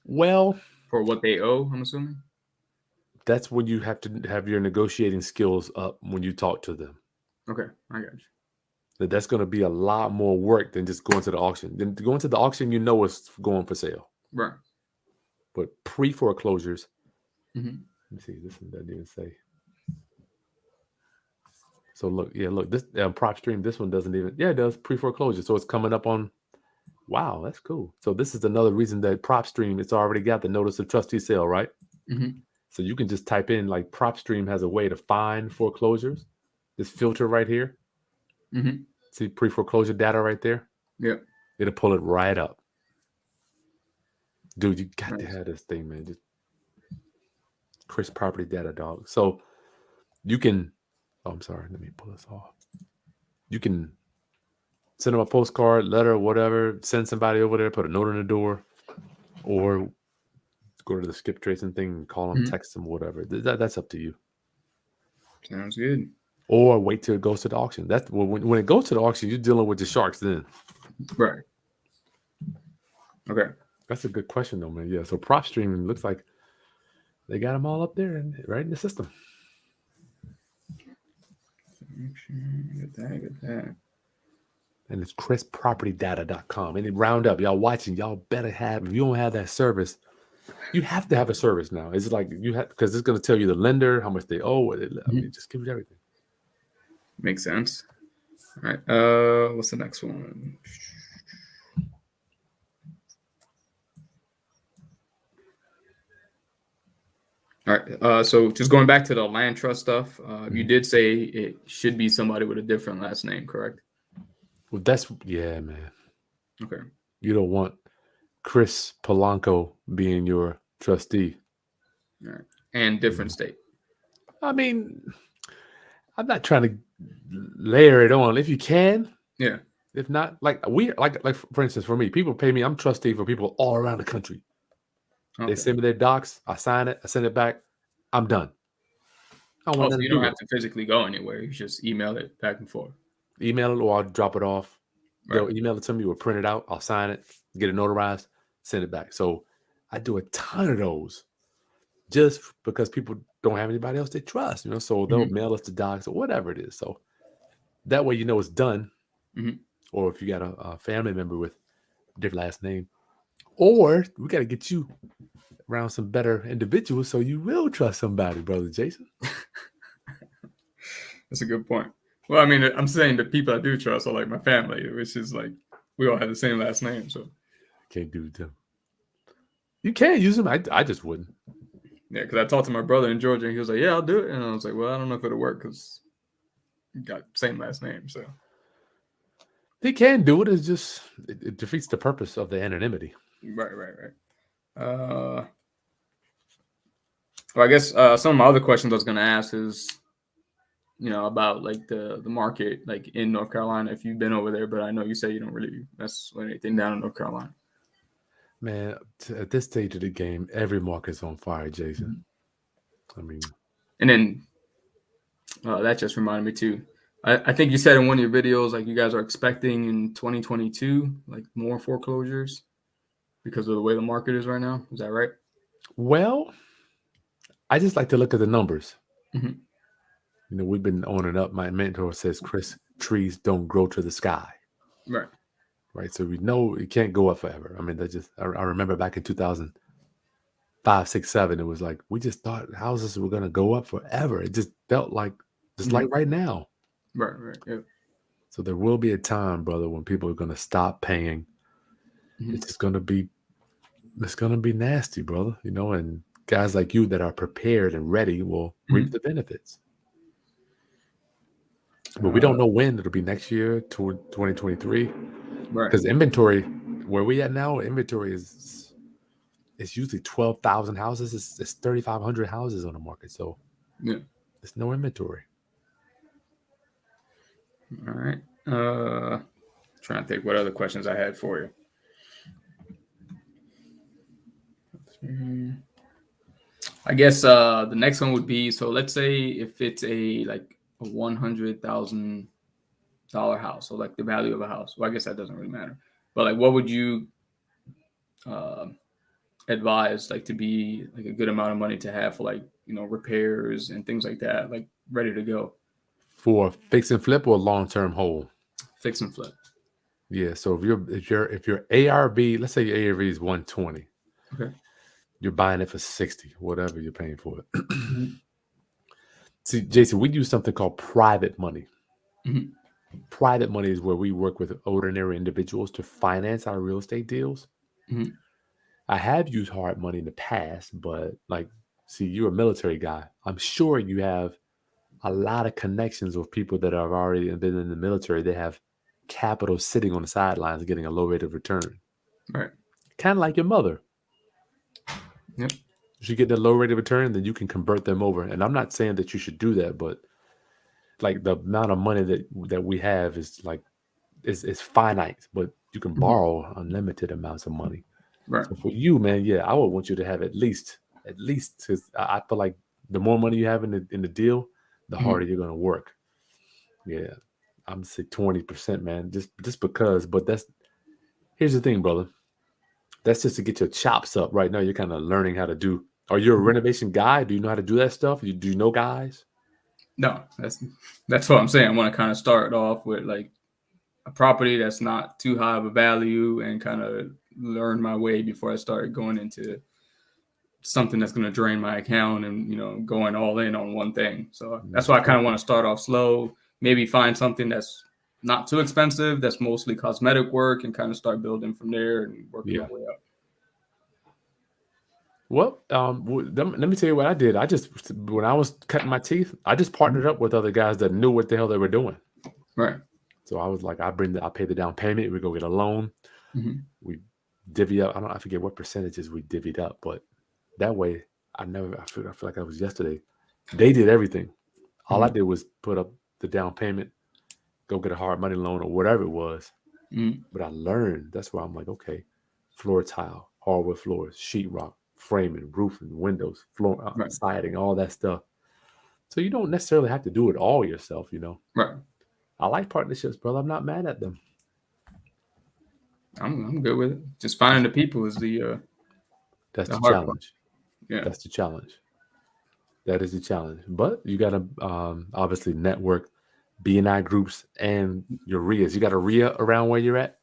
Well, for what they owe. I'm assuming. that's when you have to have your negotiating skills up when you talk to them. Okay, I got you. That's going to be a lot more work than just going to the auction. Then going to the auction, you know it's going for sale. Right. But pre-foreclosures, Mm-hmm. let me see. This one doesn't even say. So look, this prop stream. This one doesn't even. Yeah, it does pre-foreclosure. So it's coming up on. Wow, that's cool. So this is another reason that prop stream. It's already got the notice of trustee sale, right? Mm-hmm. So you can just type in like prop stream has a way to find foreclosures. This filter right here. Mm-hmm. See pre-foreclosure data right there. Yeah. It'll pull it right up. Dude, you got to Nice. have this thing, man. Just Chris property data, dog. So you can. Oh, I'm sorry. Let me pull this off. You can send them a postcard, letter, whatever. Send somebody over there, put a note on the door, or go to the skip tracing thing and call them, Mhm. text them, whatever. That's up to you. Sounds good. Or wait till it goes to the auction. That's when it goes to the auction, you're dealing with the sharks then. Right. Okay. That's a good question, though, man. Yeah. So prop streaming looks like they got them all up there and right in the system. Get that. Get that. And it's chrispropertydata.com. And it round up, y'all watching, y'all better have, if you don't have that service, you have to have a service now. It's like you have, because it's going to tell you the lender, how much they owe. I mean, just give it everything. Makes sense. All right. What's the next one? All right. So just going back to the land trust stuff, you did say it should be somebody with a different last name, correct? Well, yeah, man. Okay. You don't want Chris Polanco being your trustee. All right. And different state. I mean, I'm not trying to layer it on. If you can, Yeah. if not, like for instance, for me, people pay me. I'm trustee for people all around the country. Okay. They send me their docs. I sign it. I send it back. I'm done. I don't want So nothing you to do don't with have to physically go anywhere. You just email it back and forth. it. Email it or I'll drop it off. Right. They'll email it to me or print it out. I'll sign it, get it notarized, send it back. So I do a ton of those just because people don't have anybody else they trust, so they'll mail us the docs or whatever it is. So that way, it's done. Mhm. Or if you got a family member with a different last name, or we got to get you around some better individuals so you will trust somebody, brother Jason. That's a good point. Well, I mean, I'm saying the people I do trust are like my family, which is like we all have the same last name. So Can't do them. You can use them. I just wouldn't. yeah, because I talked to my brother in Georgia and he was like, "Yeah, I'll do it," and I was like, "Well, I don't know if it'll work because you got same last name." So They can do it. It's just it defeats the purpose of the anonymity. right. Well, I guess some of my other questions I was going to ask is, about like the market, like in North Carolina, if you've been over there, but I know you say you don't really mess with anything down in North Carolina. Man, at this stage of the game, every market's on fire, Jason. I mean, and then that just reminded me too. I think you said in one of your videos, like you guys are expecting in 2022, like more foreclosures because of the way the market is right now. Is that right? well, I just like to look at the numbers. Mhm. We've been on and up. My mentor says, Chris, trees don't grow to the sky. Right. Right. So we know it can't go up forever. I mean, I remember back in 2005, 6, 7, it was like, we just thought houses were going to go up forever. It just felt like, like right now. Right. Yeah. So there will be a time, brother, when people are going to stop paying. It's just going to be, nasty, brother, and guys like you that are prepared and ready will reap the benefits. But we don't know when. It'll be next year, 2023. Right. Because inventory, where we at now, inventory is usually 12,000 houses. It's 3,500 houses on the market. So Yeah. there's no inventory. All right. Trying to think what other questions I had for you. I guess the next one would be, so let's say if it's a like a $100,000 house, so like the value of a house. Well, I guess that doesn't really matter. But like, what would you uh, advise like to be like a good amount of money to have for like repairs and things like that, like ready to go, For fix and flip or long term hold? fix and flip. Yeah. So if your ARV, let's say your ARV is 120, Okay. you're buying it for 60, whatever you're paying for it. Mhm. See, Jason, we use something called private money. Mhm. Private money is where we work with ordinary individuals to finance our real estate deals. Mhm. I have used hard money in the past, but like, see, you're a military guy. I'm sure you have a lot of connections with people that have already been in the military. They have capital sitting on the sidelines getting a low rate of return. Right. Kind of like your mother. Yep. If you get the low rate of return, then you can convert them over. And I'm not saying that you should do that, but like the amount of money that we have is like is finite, but you can Mhm. borrow unlimited amounts of money. Right. So for you, man, yeah, I would want you to have at least 'cause I feel like the more money you have in the deal, the Mhm. harder you're gonna work. Yeah. I'm gonna say 20%, man. Just because, but here's the thing, brother. That's just to get your chops up. Right now, you're kind of learning how to do. Are you a Mhm. renovation guy? Do you know how to do that stuff? Do you know guys? No, that's what I'm saying. I want to kind of start off with like a property that's not too high of a value and kind of learn my way before I start going into something that's going to drain my account and going all in on one thing. So that's why I kind of want to start off slow, maybe find something that's not too expensive, that's mostly cosmetic work, and kind of start building from there and working my Yeah. way up. Well, let me tell you what I did. When I was cutting my teeth, I just partnered up with other guys that knew what the hell they were doing. Right. So I was like, I pay the down payment. We go get a loan. Mm-hmm. We divvy up. I forget what percentages we divvied up, but that way, I feel like I was yesterday. They did everything. All I Mm-hmm. did was put up the down payment, go get a hard money loan or whatever it was. Mm-hmm. But I learned. That's why I'm like, okay, floor tile, hardwood floors, sheetrock, framing, roofing, windows, floor, Right. siding, all that stuff. So you don't necessarily have to do it all yourself. Right. I like partnerships, brother. I'm not mad at them. I'm good with it. Just finding the people is That's the the hard part. challenge. Yeah. That's the challenge. That is the challenge. But you got to obviously network BNI groups and your RIAs. You got a RIA around where you're at?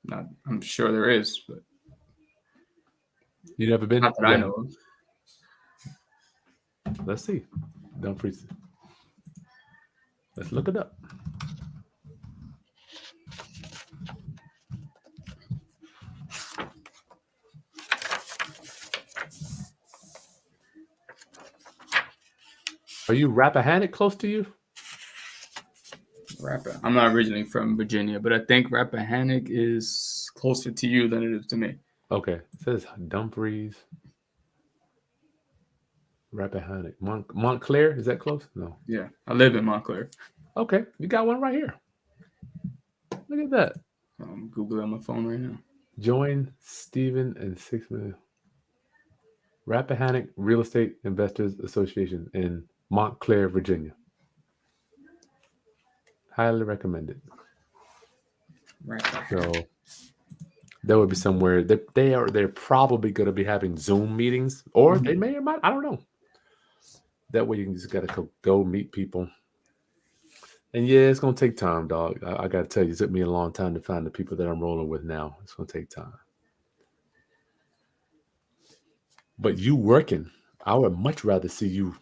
Not. I'm sure there is, but You never been? not that I know of. Let's see. Dumfries. Let's look it up. Are you Rappahannock close to you? I'm not originally from Virginia, but I think Rappahannock is closer to you than it is to me. Okay. It says Dumfries, Rappahannock. Montclair, is that close? No. Yeah, I live in Montclair. Okay. You got one right here. Look at that. I'm Googling on my phone right now. Join Stephen and 6 million. Rappahannock Real Estate Investors Association in Montclair, Virginia. Highly recommended. Right. So that would be somewhere that they're probably going to be having Zoom meetings, or they may or might. I don't know. That way you can just gotta go meet people. And yeah, it's gonna take time, dog. I gotta tell you, it took me a long time to find the people that I'm rolling with now. It's gonna take time. But you working, I would much rather see you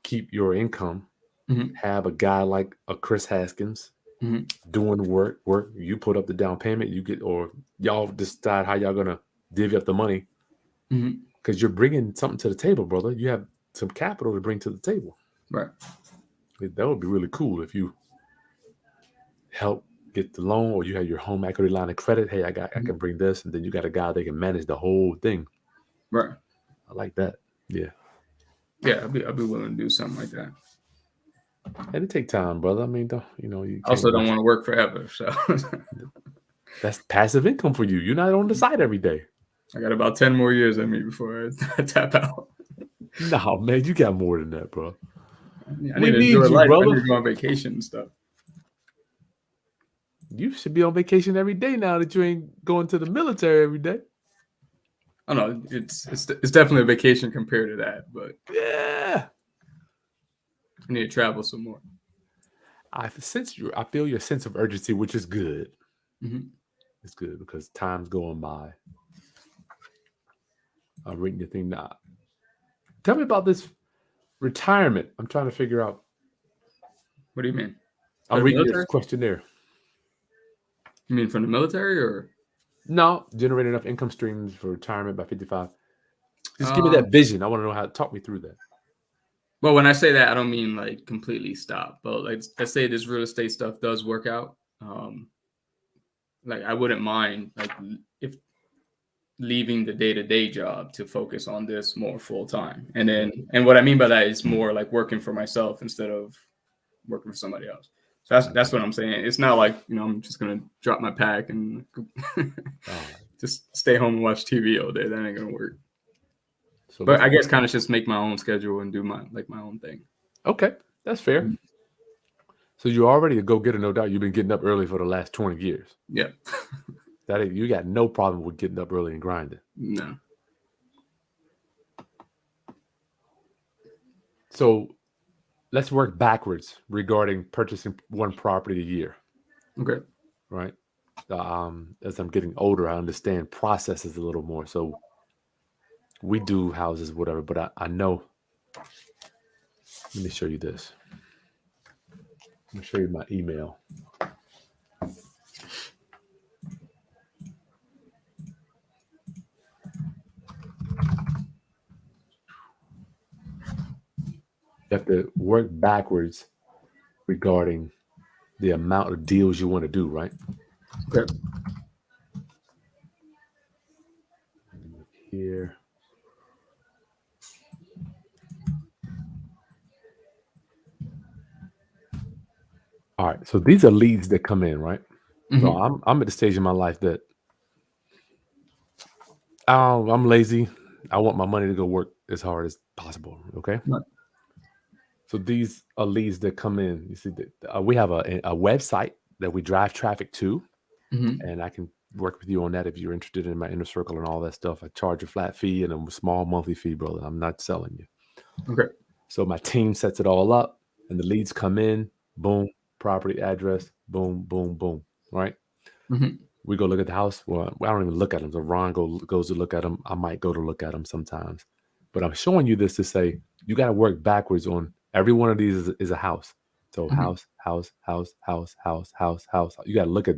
keep your income, Mm-hmm. have a guy like a Chris Haskins Mm-hmm. doing work. You put up the down payment, you get, or y'all decide how y'all gonna divvy up the money Mm-hmm. because you're bringing something to the table, brother. You have some capital to bring to the table. Right. That would be really cool if you help get the loan, or you have your home equity line of credit. Hey, I can bring this, and then you got a guy that can manage the whole thing. Right. I like that. Yeah. Yeah, I'd be willing to do something like that. And it take time, brother. I mean, you I also can't don't rush. want to work forever, so That's passive income for you. You're not on the side every day. I got about 10 more years in me before I tap out. No, man, you got more than that, bro. I We need to need enjoy you, life. I brother. need to go on vacation and stuff. You should be on vacation every day now that you ain't going to the military every day. I don't know. It's definitely a vacation compared to that, but Yeah. I need to travel some more. I feel your sense of urgency, which is good. Mm-hmm. It's good because time's going by. I'm reading the thing now. Tell me about this retirement. I'm trying to figure out. What do you mean? For I'm the reading this military? questionnaire. You mean from the military or? No, generate enough income streams for retirement by 55. Just give me Um, that vision. I want to know how to talk me through that. well, when I say that, I don't mean like completely stop, but like let's say this real estate stuff does work out. Like I wouldn't mind like if leaving the day-to-day job to focus on this more full time. And what I mean by that is more like working for myself instead of working for somebody else. So that's what I'm saying. It's not like, I'm just gonna drop my pack and just stay home and watch TV all day. That ain't gonna work. So But I guess kind of just make my own schedule and do my own thing. Okay, that's fair. Mm-hmm. So you're already a go-getter, no doubt. You've been getting up early for the last 20 years. Yeah. You got no problem with getting up early and grinding. No. So let's work backwards regarding purchasing one property a year. Okay. Right. As I'm getting older, I understand processes a little more. So we do houses, whatever, but I know. Let me show you this. Let me show you my email. You have to work backwards regarding the amount of deals you want to do, right? Okay. Look here. All right. So these are leads that come in, right? Mm-hmm. So I'm at the stage in my life that I'm lazy. I want my money to go work as hard as possible. Okay. Right. So these are leads that come in. You see, we have a website that we drive traffic to, Mm-hmm. and I can work with you on that if you're interested in my inner circle and all that stuff. I charge a flat fee and a small monthly fee, brother. I'm not selling you. Okay. So my team sets it all up, and the leads come in. Boom, property address. Boom, boom, boom. Right. Mm-hmm. We go look at the house. Well, I don't even look at them. So Ron goes to look at them. I might go to look at them sometimes. But I'm showing you this to say you got to work backwards on every one of these is a house. So Mm-hmm. house. You got to look at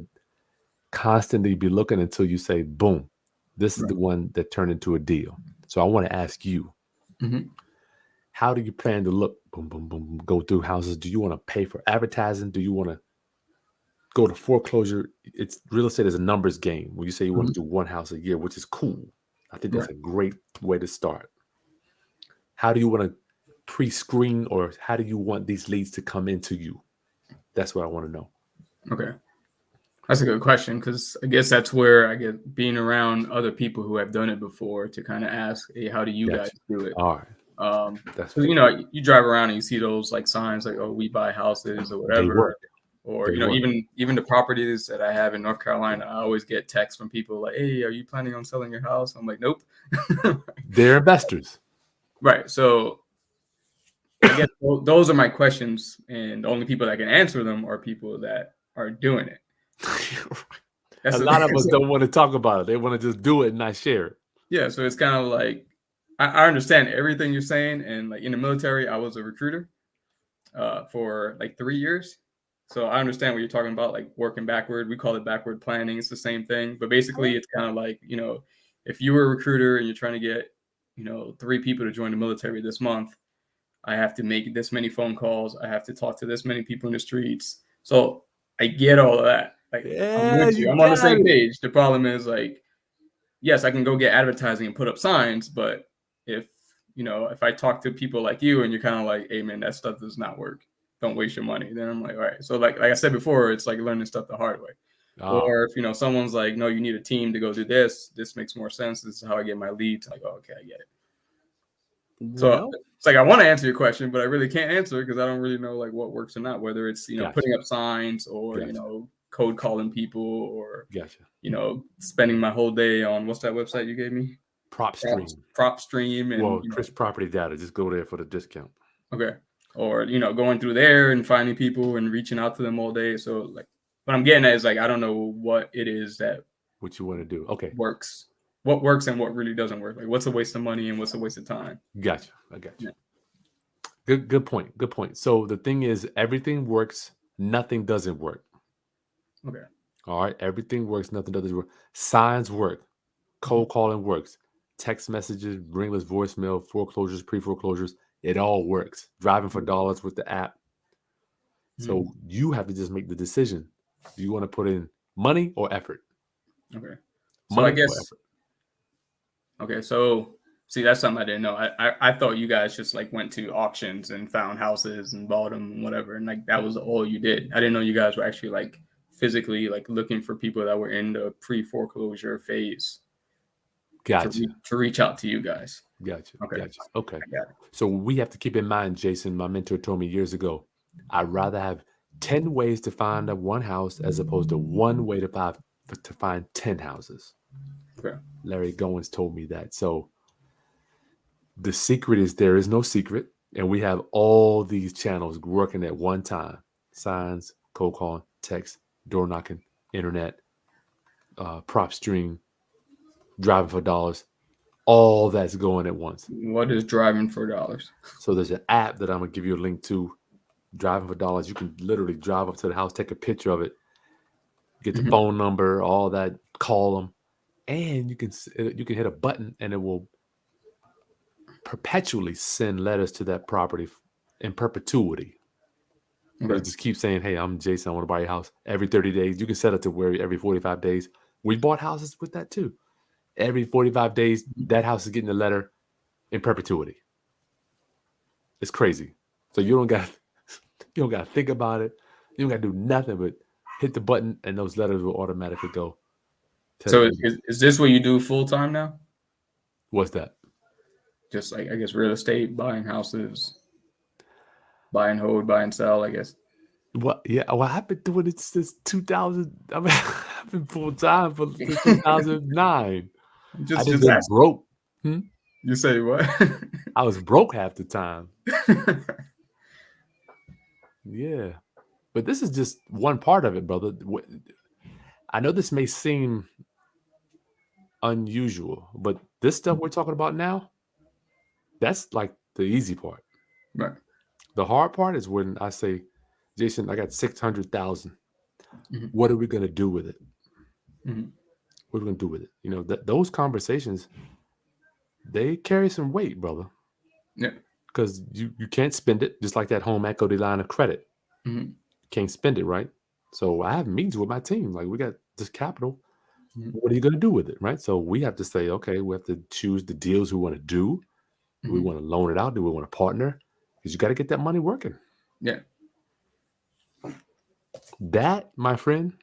constantly be looking until you say, boom, this is the one that turned into a deal. So I want to ask you, Mm-hmm. how do you plan to look? Boom, boom, boom, boom, go through houses. Do you want to pay for advertising? Do you want to go to foreclosure? It's real estate is a numbers game. When you say you want to do one house a year, which is cool, I think that's a great way to start. How do you want to pre-screen, or how do you want these leads to come into you? That's what I want to know. Okay. That's a good question, because I guess that's where I get being around other people who have done it before to kind of ask, hey, how do you guys do it? All right. That's Because you drive around and you see those like signs like, oh, we buy houses or whatever. They work. Or They work. even the properties that I have in North Carolina, I always get texts from people like, hey, are you planning on selling your house? I'm like, nope. They're investors. Right. So I guess those are my questions, and the only people that can answer them are people that are doing it. A lot of us don't want to talk about it. They want to just do it and not share it. Yeah. So it's kind of like, I understand everything you're saying. And like in the military, I was a recruiter for like 3 years. So I understand what you're talking about, like working backward. We call it backward planning. It's the same thing. But basically, it's kind of like, if you were a recruiter and you're trying to get, 3 people to join the military this month, I have to make this many phone calls. I have to talk to this many people in the streets. So I get all of that. Like, I'm with you. I'm on the same page. The problem is like, yes, I can go get advertising and put up signs, but if I talk to people like you and you're kind of like, hey man, that stuff does not work, don't waste your money, then I'm like, all right. So like I said before, it's like learning stuff the hard way. Or if someone's like, no, you need a team to go do this makes more sense, this is how I get my leads, like, oh, okay, I get it. So Well, it's like I want to answer your question, but I really can't answer because I don't really know like what works or not. Whether it's gotcha, putting up signs or gotcha, cold calling people or gotcha. spending my whole day on what's that website you gave me? Prop stream. Prop stream and Well, Chris Property Data. Just go there for the discount. okay, or going through there and finding people and reaching out to them all day. So like what I'm getting at is like I don't know what it is that What you want to do? Okay, works, what works and what really doesn't work. Like what's a waste of money and what's a waste of time. gotcha. I got you. Yeah. Good point. Good point. So the thing is, everything works. Nothing doesn't work. Okay. All right. Everything works. Nothing doesn't work. Signs work. Cold calling works. Text messages, ringless voicemail, foreclosures, pre-foreclosures. It all works. Driving for dollars with the app. So you have to just make the decision. Do you want to put in money or effort? Okay. So I Money or guess effort? okay. So see, that's something I didn't know. I thought you guys just like went to auctions and found houses and bought them and whatever, and like that was all you did. I didn't know you guys were actually like physically like looking for people that were in the pre-foreclosure phase Gotcha. to reach out to you guys. Gotcha. Okay. Gotcha. Okay. I got it. So we have to keep in mind, Jason, my mentor told me years ago, I'd rather have 10 ways to find a one house as opposed to one way to find 10 houses. Okay. Larry Goins told me that. So the secret is there is no secret. And we have all these channels working at one time. Signs, cold calling, text, door knocking, internet, prop stream, driving for dollars. All that's going at once. What is driving for dollars? So there's an app that I'm gonna give you a link to. Driving for dollars. You can literally drive up to the house, take a picture of it, get the phone number, all that, call them, and you can hit a button and it will perpetually send letters to that property in perpetuity. Okay. It just keeps saying, "Hey, I'm Jason. I want to buy your house." Every 30 days, you can set it to where every 45 days. We bought houses with that too. Every 45 days, that house is getting a letter in perpetuity. It's crazy. So you don't got to think about it. You don't got to do nothing but hit the button, and those letters will automatically go. So is this what you do full time now? What's that? Just like I guess real estate, buying houses, buy and hold, buy and sell. I guess. What? Yeah. Well, I've been doing it since 2000. I mean, I've been full time since 2009. I just Just been ask. broke. Hmm? You say what? I was broke half the time. Yeah. But this is just one part of it, brother. I know this may seem unusual, but this stuff we're talking about now, that's like the easy part. Right. The hard part is when I say, Jason, I got 600,000. Mhm. What are we going to do with it? Mhm. What are we going to do with it? You know, those conversations, they carry some weight, brother. Yeah. Because you can't spend it, just like that home equity line of credit. Mhm. Can't spend it, right? So I have meetings with my team. Like, we got this capital. Mhm. What are you going to do with it, right? So we have to say, okay, we have to choose the deals we want to do. Do we Mhm. want to loan it out? Do we want to partner? Because you got to get that money working. Yeah. That, my friend,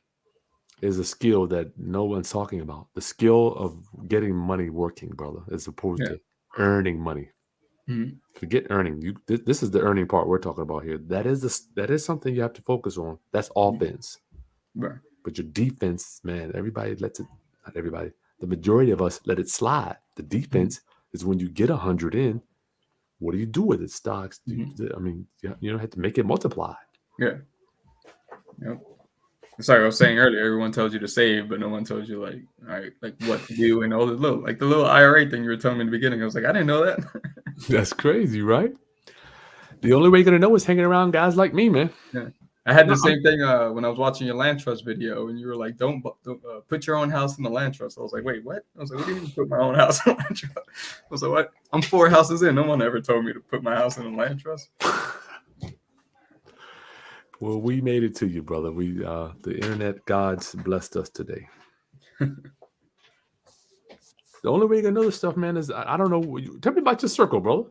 is a skill that no one's talking about. The skill of getting money working, brother, as opposed Yeah. to earning money. Mhm. Forget earning. This is the earning part we're talking about here. That is something you have to focus on. That's offense. Right. But your defense, man, everybody lets it. Not everybody. The majority of us let it slide. The defense is when you get 100 in. What do you do with it? Stocks. I mean, you don't have to make it multiply. Yeah. Yep. Sorry, I was saying earlier, everyone tells you to save, but no one tells you like, all right, like what to do and all the little IRA thing you were telling me in the beginning. I was like, I didn't know that. That's crazy, right? The only way you're gonna know is hanging around guys like me, man. Yeah. I had No, the same thing when I was watching your land trust video, and you were like, "Don't put your own house in the land trust." I was like, "Wait, what?" I was like, "What do you mean put my own house in the land trust?" I was like, "What? I'm 4 houses in. No one ever told me to put my house in the land trust." Well, we made it to you, brother. We the internet gods blessed us today. The only way you can know this stuff, man, is I don't know. Tell me about your circle, brother.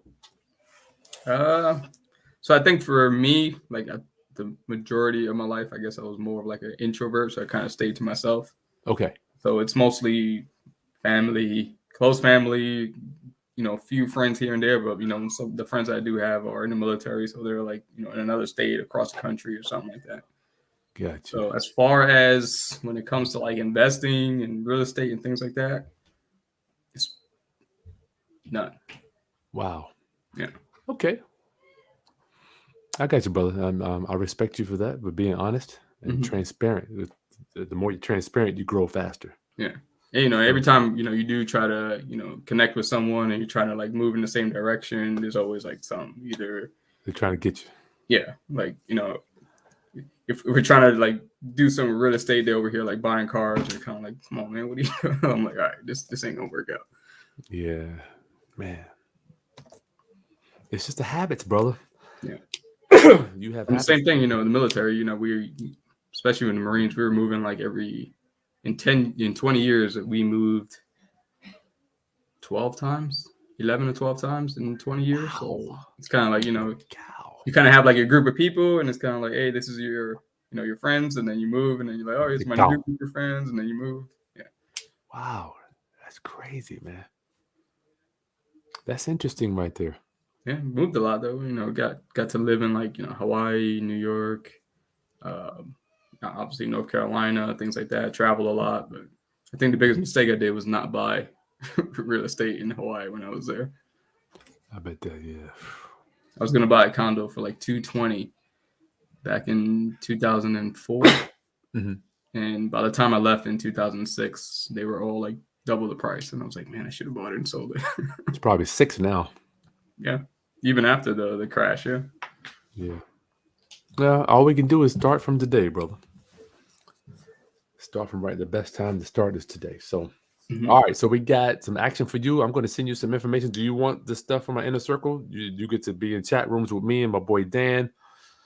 So I think for me, like the majority of my life, I guess I was more of like an introvert, so I kind of stayed to myself. Okay. So it's mostly family, close family, a few friends here and there, but some the friends I do have are in the military, so they're like in another state across the country or something like that. Gotcha. So as far as when it comes to like investing and real estate and things like that, it's none. Wow. Yeah. Okay. I got you, brother. I respect you for that, but being honest and transparent. The more you're transparent, you grow faster. Yeah. And, every time, you do try to, connect with someone and you're trying to like move in the same direction, there's always like some either. They're trying to get you. Yeah. Like, if we're trying to like do some real estate deal over here, like buying cars, they're kind of like, come on, man, what are you doing? I'm like, all right, this ain't gonna work out. Yeah, man. It's just the habits, brother. Yeah. You have And the habits. same thing, in the military, we especially in the Marines, we were moving like in 20 years, we moved 12 times, 11 or 12 times in 20 years. Wow. So it's kind of like, Cow. you kind of have like a group of people and it's kind of like, hey, this is your friends. And then you move and then you're like, oh, here's my new group of friends. And then you move. Yeah. Wow. That's crazy, man. That's interesting right there. Yeah. Moved a lot though, got to live in like, Hawaii, New York, obviously North Carolina, things like that. Traveled a lot, but I think the biggest mistake I did was not buy real estate in Hawaii when I was there. I bet that, yeah. I was gonna buy a condo for like $220 back in 2004, and by the time I left in 2006, they were all like double the price, and I was like, man, I should have bought it and sold it. It's probably 6 now. Yeah, even after the crash. Yeah. Yeah. Well, all we can do is start from today, brother. Start from right. The best time to start is today. So, all right. So we got some action for you. I'm going to send you some information. Do you want this stuff from my inner circle? You get to be in chat rooms with me and my boy Dan.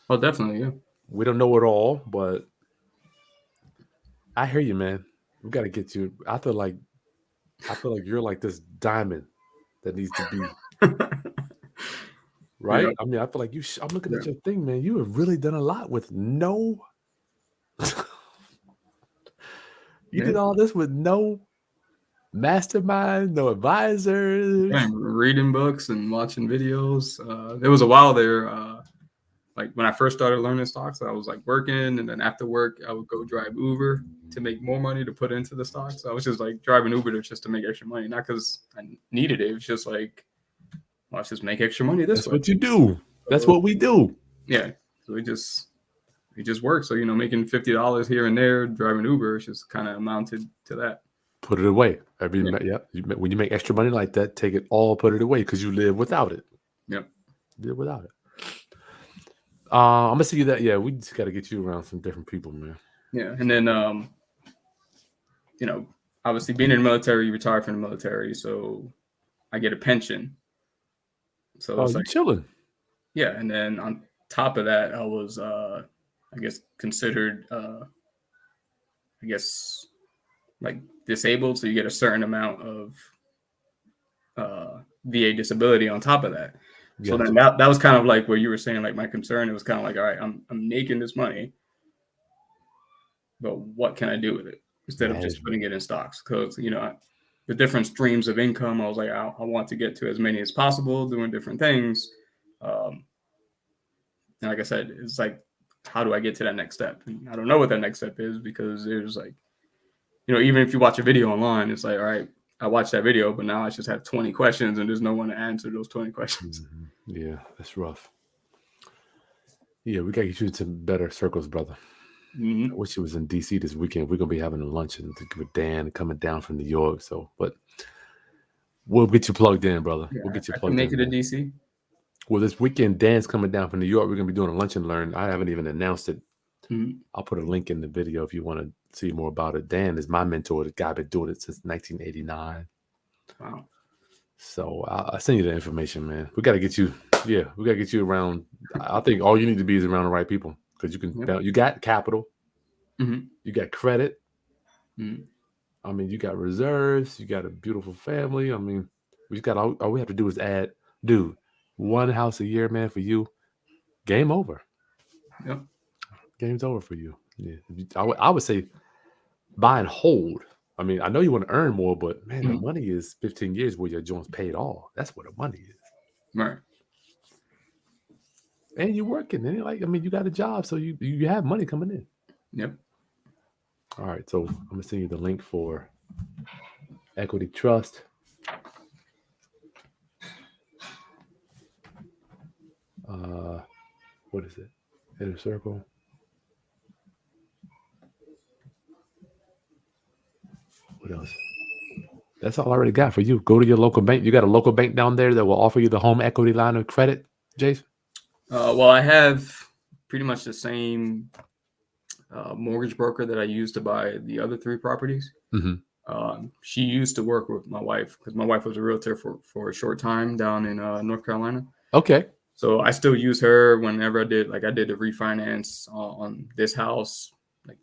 Oh, definitely. Yeah. We don't know it all, but I hear you, man. We got to get you. I feel like you're like this diamond that needs to be right. Yeah. I mean, I feel like you. I'm looking at your thing, man. You have really done a lot with no. You did all this with no mastermind, no advisors. Yeah, reading books and watching videos. There was a while there, like when I first started learning stocks, I was like working, and then after work, I would go drive Uber to make more money to put into the stocks. So I was just like driving Uber just to make extra money, not because I needed it. It was just like, well, let's just make extra money this That's way. what you do. That's what we do. Yeah. So it just works. So, making $50 here and there, driving Uber, it's just kind of amounted to that. Put it away. When you make extra money like that, take it all, put it away because you live without it. Yep. Live without it. I'm gonna see you that. Yeah, we just got to get you around some different people, man. Yeah, and then obviously being in the military, you retire from the military, so I get a pension. So it's like chilling. Yeah, and then on top of that, I was I guess considered like disabled, so you get a certain amount of VA disability on top of that. So then that was kind of like what you were saying, like my concern. It was kind of like, all right, I'm making this money, but what can I do with it instead of just putting it in stocks? Because the different streams of income, I was like, I want to get to as many as possible, doing different things. And like I said, it's like, how do I get to that next step? And I don't know what that next step is, because there's like, even if you watch a video online, it's like, all right, I watched that video, but now I just have 20 questions and there's no one to answer those 20 questions. Yeah, that's rough. Yeah, we got to get you to better circles, brother. I wish it was in DC this weekend. We're going to be having a luncheon with Dan coming down from New York. So, but we'll get you plugged in, brother. Yeah, we'll get you I plugged can make in. It to DC. Well, this weekend, Dan's coming down from New York. We're going to be doing a lunch and learn. I haven't even announced it. I'll put a link in the video if you want to see more about it. Dan is my mentor. The guy been doing it since 1989. Wow. So I'll send you the information, man. We got to get you. Yeah, we got to get you around. I think all you need to be is around the right people, because you can. You got capital. You got credit. I mean, you got reserves. You got a beautiful family. I mean, we got all we have to do is add, dude, one house a year, man, for you. Game over. Yep. Game's over for you. Yeah. I would say buy and hold. I mean, I know you want to earn more, but man, the Mhm. money is 15 years where your joint's paid off. That's what the money is. Right. And you're working. And like, I mean, you got a job, so you have money coming in. Yep. All right. So I'm gonna send you the link for Equity Trust. What is it? Inner Circle. What else? That's all I already got for you. Go to your local bank. You got a local bank down there that will offer you the home equity line of credit, Jason? Well, I have pretty much the same mortgage broker that I used to buy the other 3 properties. Mm-hmm. She used to work with my wife because my wife was a realtor for a short time down in North Carolina. Okay. So I still use her whenever I did a refinance on this house. Like,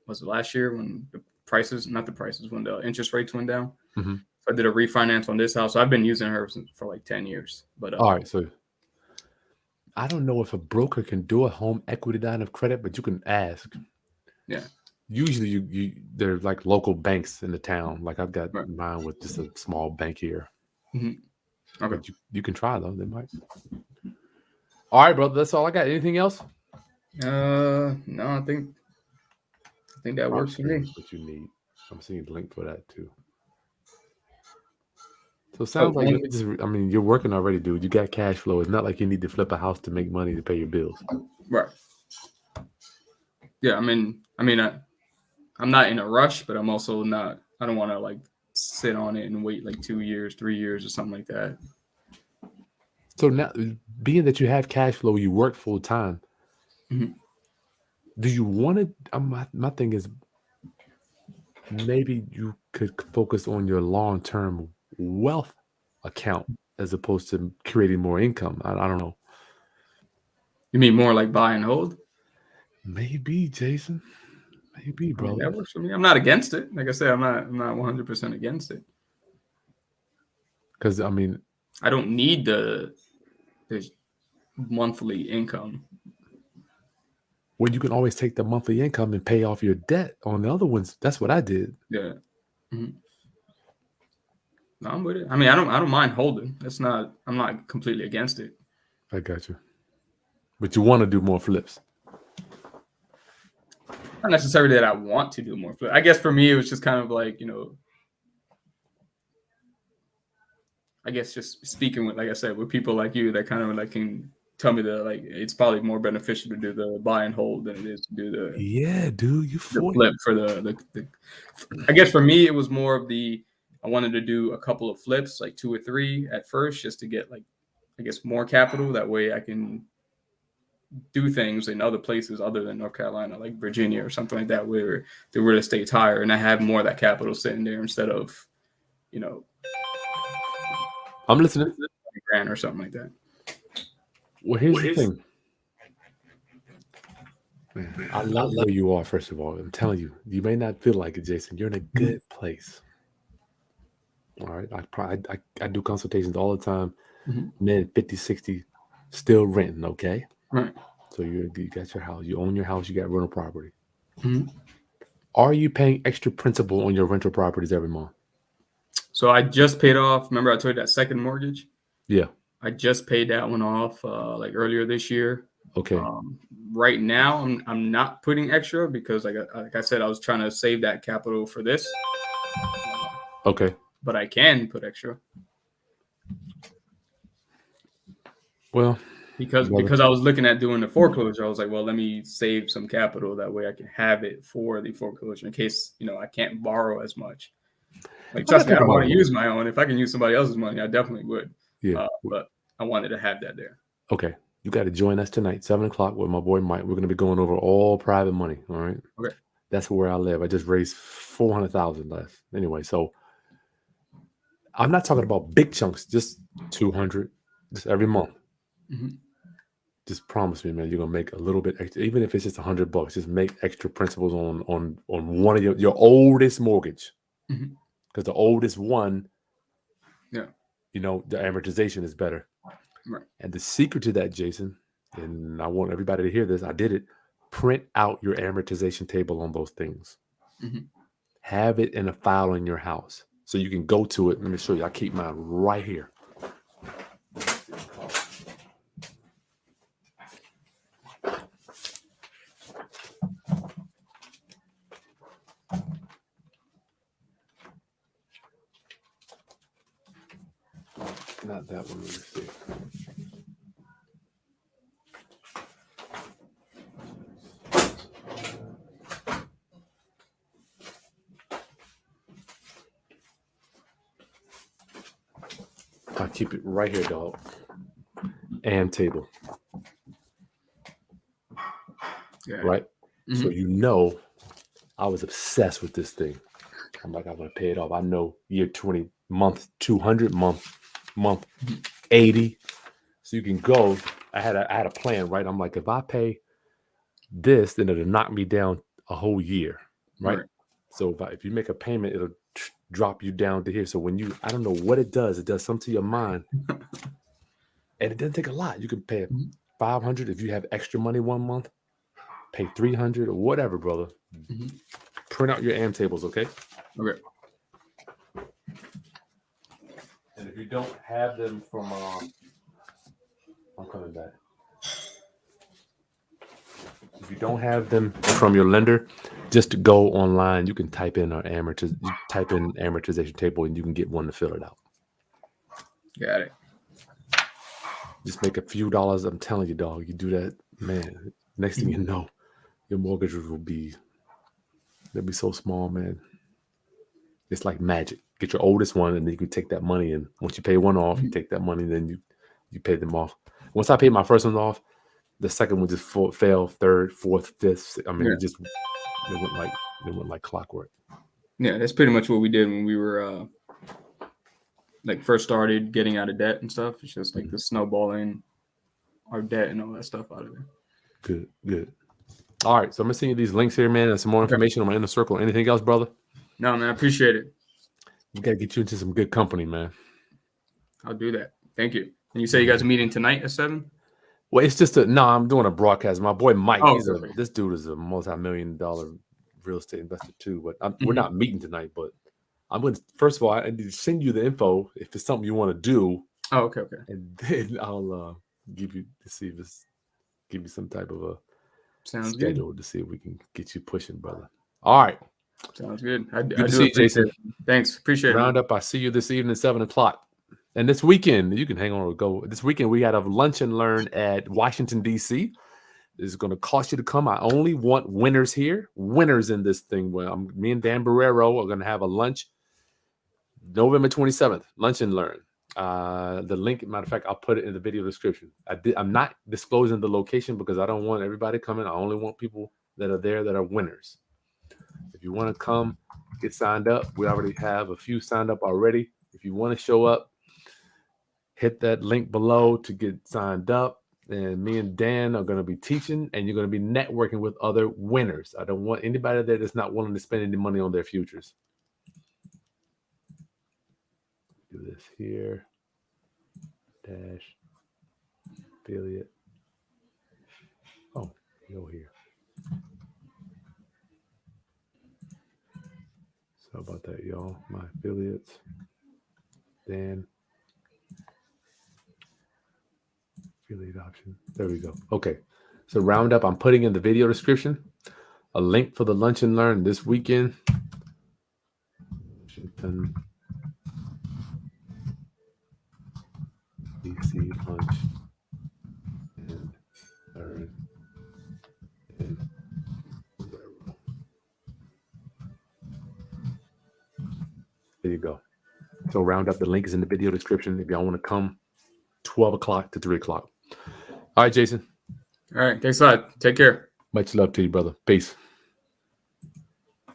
was it last year when when the interest rates went down? Mm-hmm. So I did a refinance on this house. So I've been using her for like 10 years. But All right. So I don't know if a broker can do a home equity line of credit, but you can ask. yeah, Usually, they're like local banks in the town. Like I've got right. mine with just a small bank here, Okay. but you can try though. They might. All right, brother. That's all I got. Anything else? No, I think that works for Probably me. what you need. I'm seeing the link for that too. So it Oh, sounds like I mean, you're working already, dude. You got cash flow. It's not like you need to flip a house to make money to pay your bills. right. Yeah, I'm not in a rush, but I'm also not. I don't want to like sit on it and wait like 2 years, 3 years, or something like that. So now, being that you have cash flow, you work full time. Mhm. Do you want to? My thing is, maybe you could focus on your long term wealth account as opposed to creating more income. I don't know. You mean more like buy and hold? Maybe, Jason. Maybe, I mean, that brother. works for me. I'm not against it. Like I said, I'm not 100% against it. Because I mean, I don't need the monthly income. well, you can always take the monthly income and pay off your debt on the other ones. That's what I did. Yeah. Mhm. No, I'm with it. I mean, I don't mind holding. I'm not completely against it. I got you. But you want to do more flips. Not necessarily that I want to do more. I guess for me, it was just kind of like, I guess just speaking with, like I said, with people like you that kind of like can tell me that like it's probably more beneficial to do the buy and hold than it is to do Yeah, dude, you the 40. flip for the. I guess for me, it was more of I wanted to do a couple of flips, like 2 or 3 at first, just to get like, I guess, more capital. That way I can do things in other places other than North Carolina, like Virginia or something like that, where the real estate's higher, and I have more of that capital sitting there instead of, you know, I'm listening. grand or something like that. Well, here's the thing. Man, I love where you are, first of all. I'm telling you, you may not feel like it, Jason. You're in a good place. All right. I do consultations all the time. Mm-hmm. Men 50, 60 still renting, okay? Right. So you got your house. You own your house. You got rental property. Mm-hmm. Are you paying extra principal on your rental properties every month? So I just paid off. Remember, I told you that second mortgage. Yeah. I just paid that one off like earlier this year. Okay. Right now, I'm not putting extra because, like I said, I was trying to save that capital for this. Okay. But I can put extra. Well, because I was looking at doing the foreclosure, I was like, well, let me save some capital. That way I can have it for the foreclosure in case, I can't borrow as much. Like, trust me, I don't want to use my own. If I can use somebody else's money, I definitely would. Yeah. But I wanted to have that there. Okay. You got to join us tonight, 7:00 with my boy Mike. We're going to be going over all private money. All right. Okay. That's where I live. I just raised $400,000 less. Anyway, so I'm not talking about big chunks, just 200, just every month. Mm-hmm. Just promise me, man, you're gonna make a little bit extra, even if it's just $100. Just make extra principals on one of your oldest mortgage, because the oldest one, yeah, the amortization is better. Right. And the secret to that, Jason, and I want everybody to hear this. I did it. Print out your amortization table on those things. Mm-hmm. have it in a file in your house so you can go to it. Let me show you. I keep mine right here. Not that one. Let me see. I keep it right here, dog. And table. Yeah. Right? Mm-hmm. So you know I was obsessed with this thing. I'm like, I'm going to pay it off. I know year 20, month 200, month 80. So you can go. I had a plan, right? I'm like, if I pay this, then it'll knock me down a whole year, right? So if you make a payment, it'll drop you down to here. So when you, I don't know what it does something to your mind. And it doesn't take a lot. You can pay $500 if you have extra money 1 month. Pay $300 or whatever, brother. Print out your AM tables, okay? Okay. And if you don't have them from, I'm coming back. If you don't have them from your lender, just to go online, you can type in amortization table, and you can get one to fill it out. Got it. Just make a few dollars. I'm telling you, dog. You do that, man. Next thing you know, your mortgages will be. They'll be so small, man. It's like magic. Get your oldest one, and then you can take that money, and once you pay one off, you take that money, then you pay them off. Once I paid my first one off, the second one just fell, third, fourth, fifth. I mean, it went like clockwork. Yeah, that's pretty much what we did when we were like first started getting out of debt and stuff. It's just like the snowballing our debt and all that stuff out of there. Good. All right, so I'm gonna send you these links here, man, and some more information on my inner circle. Anything else, brother? No, man, I appreciate it. We gotta get you into some good company, man. I'll do that. Thank you. And you say you guys are meeting tonight at 7? Well, it's just I'm doing a broadcast. My boy Mike, this dude is a multi-million-dollar real estate investor too. But we're not meeting tonight. But I'm going to, first of all, I need to send you the info if it's something you want to do. Oh, okay. And then I'll give you some type of a schedule to see if we can get you pushing, brother. All right. Sounds good. Good to see you, Jason. Thanks. Appreciate it. Roundup. I see you this evening at 7:00. And this weekend, you can hang on or go. This weekend, we had a lunch and learn at Washington, D.C. It's going to cost you to come. I only want winners here. Winners in this thing. Well, me and Dan Barrero are going to have a lunch November 27th. Lunch and learn. The link, matter of fact, I'll put it in the video description. I'm not disclosing the location because I don't want everybody coming. I only want people that are there that are winners. If you want to come, get signed up. We already have a few signed up already. If you want to show up, hit that link below to get signed up. And me and Dan are going to be teaching, and you're going to be networking with other winners. I don't want anybody there that's not willing to spend any money on their futures. Do this here. Dash. Affiliate. Oh, go here. So about that, y'all. My affiliates. Dan. Affiliate option. There we go. Okay. So roundup, I'm putting in the video description a link for the lunch and learn this weekend. Washington DC lunch and learn. There you go. So roundup, the link is in the video description if y'all want to come 12 o'clock to 3 o'clock. All right, Jason. All right. Thanks a lot. Take care. Much love to you, brother. Peace.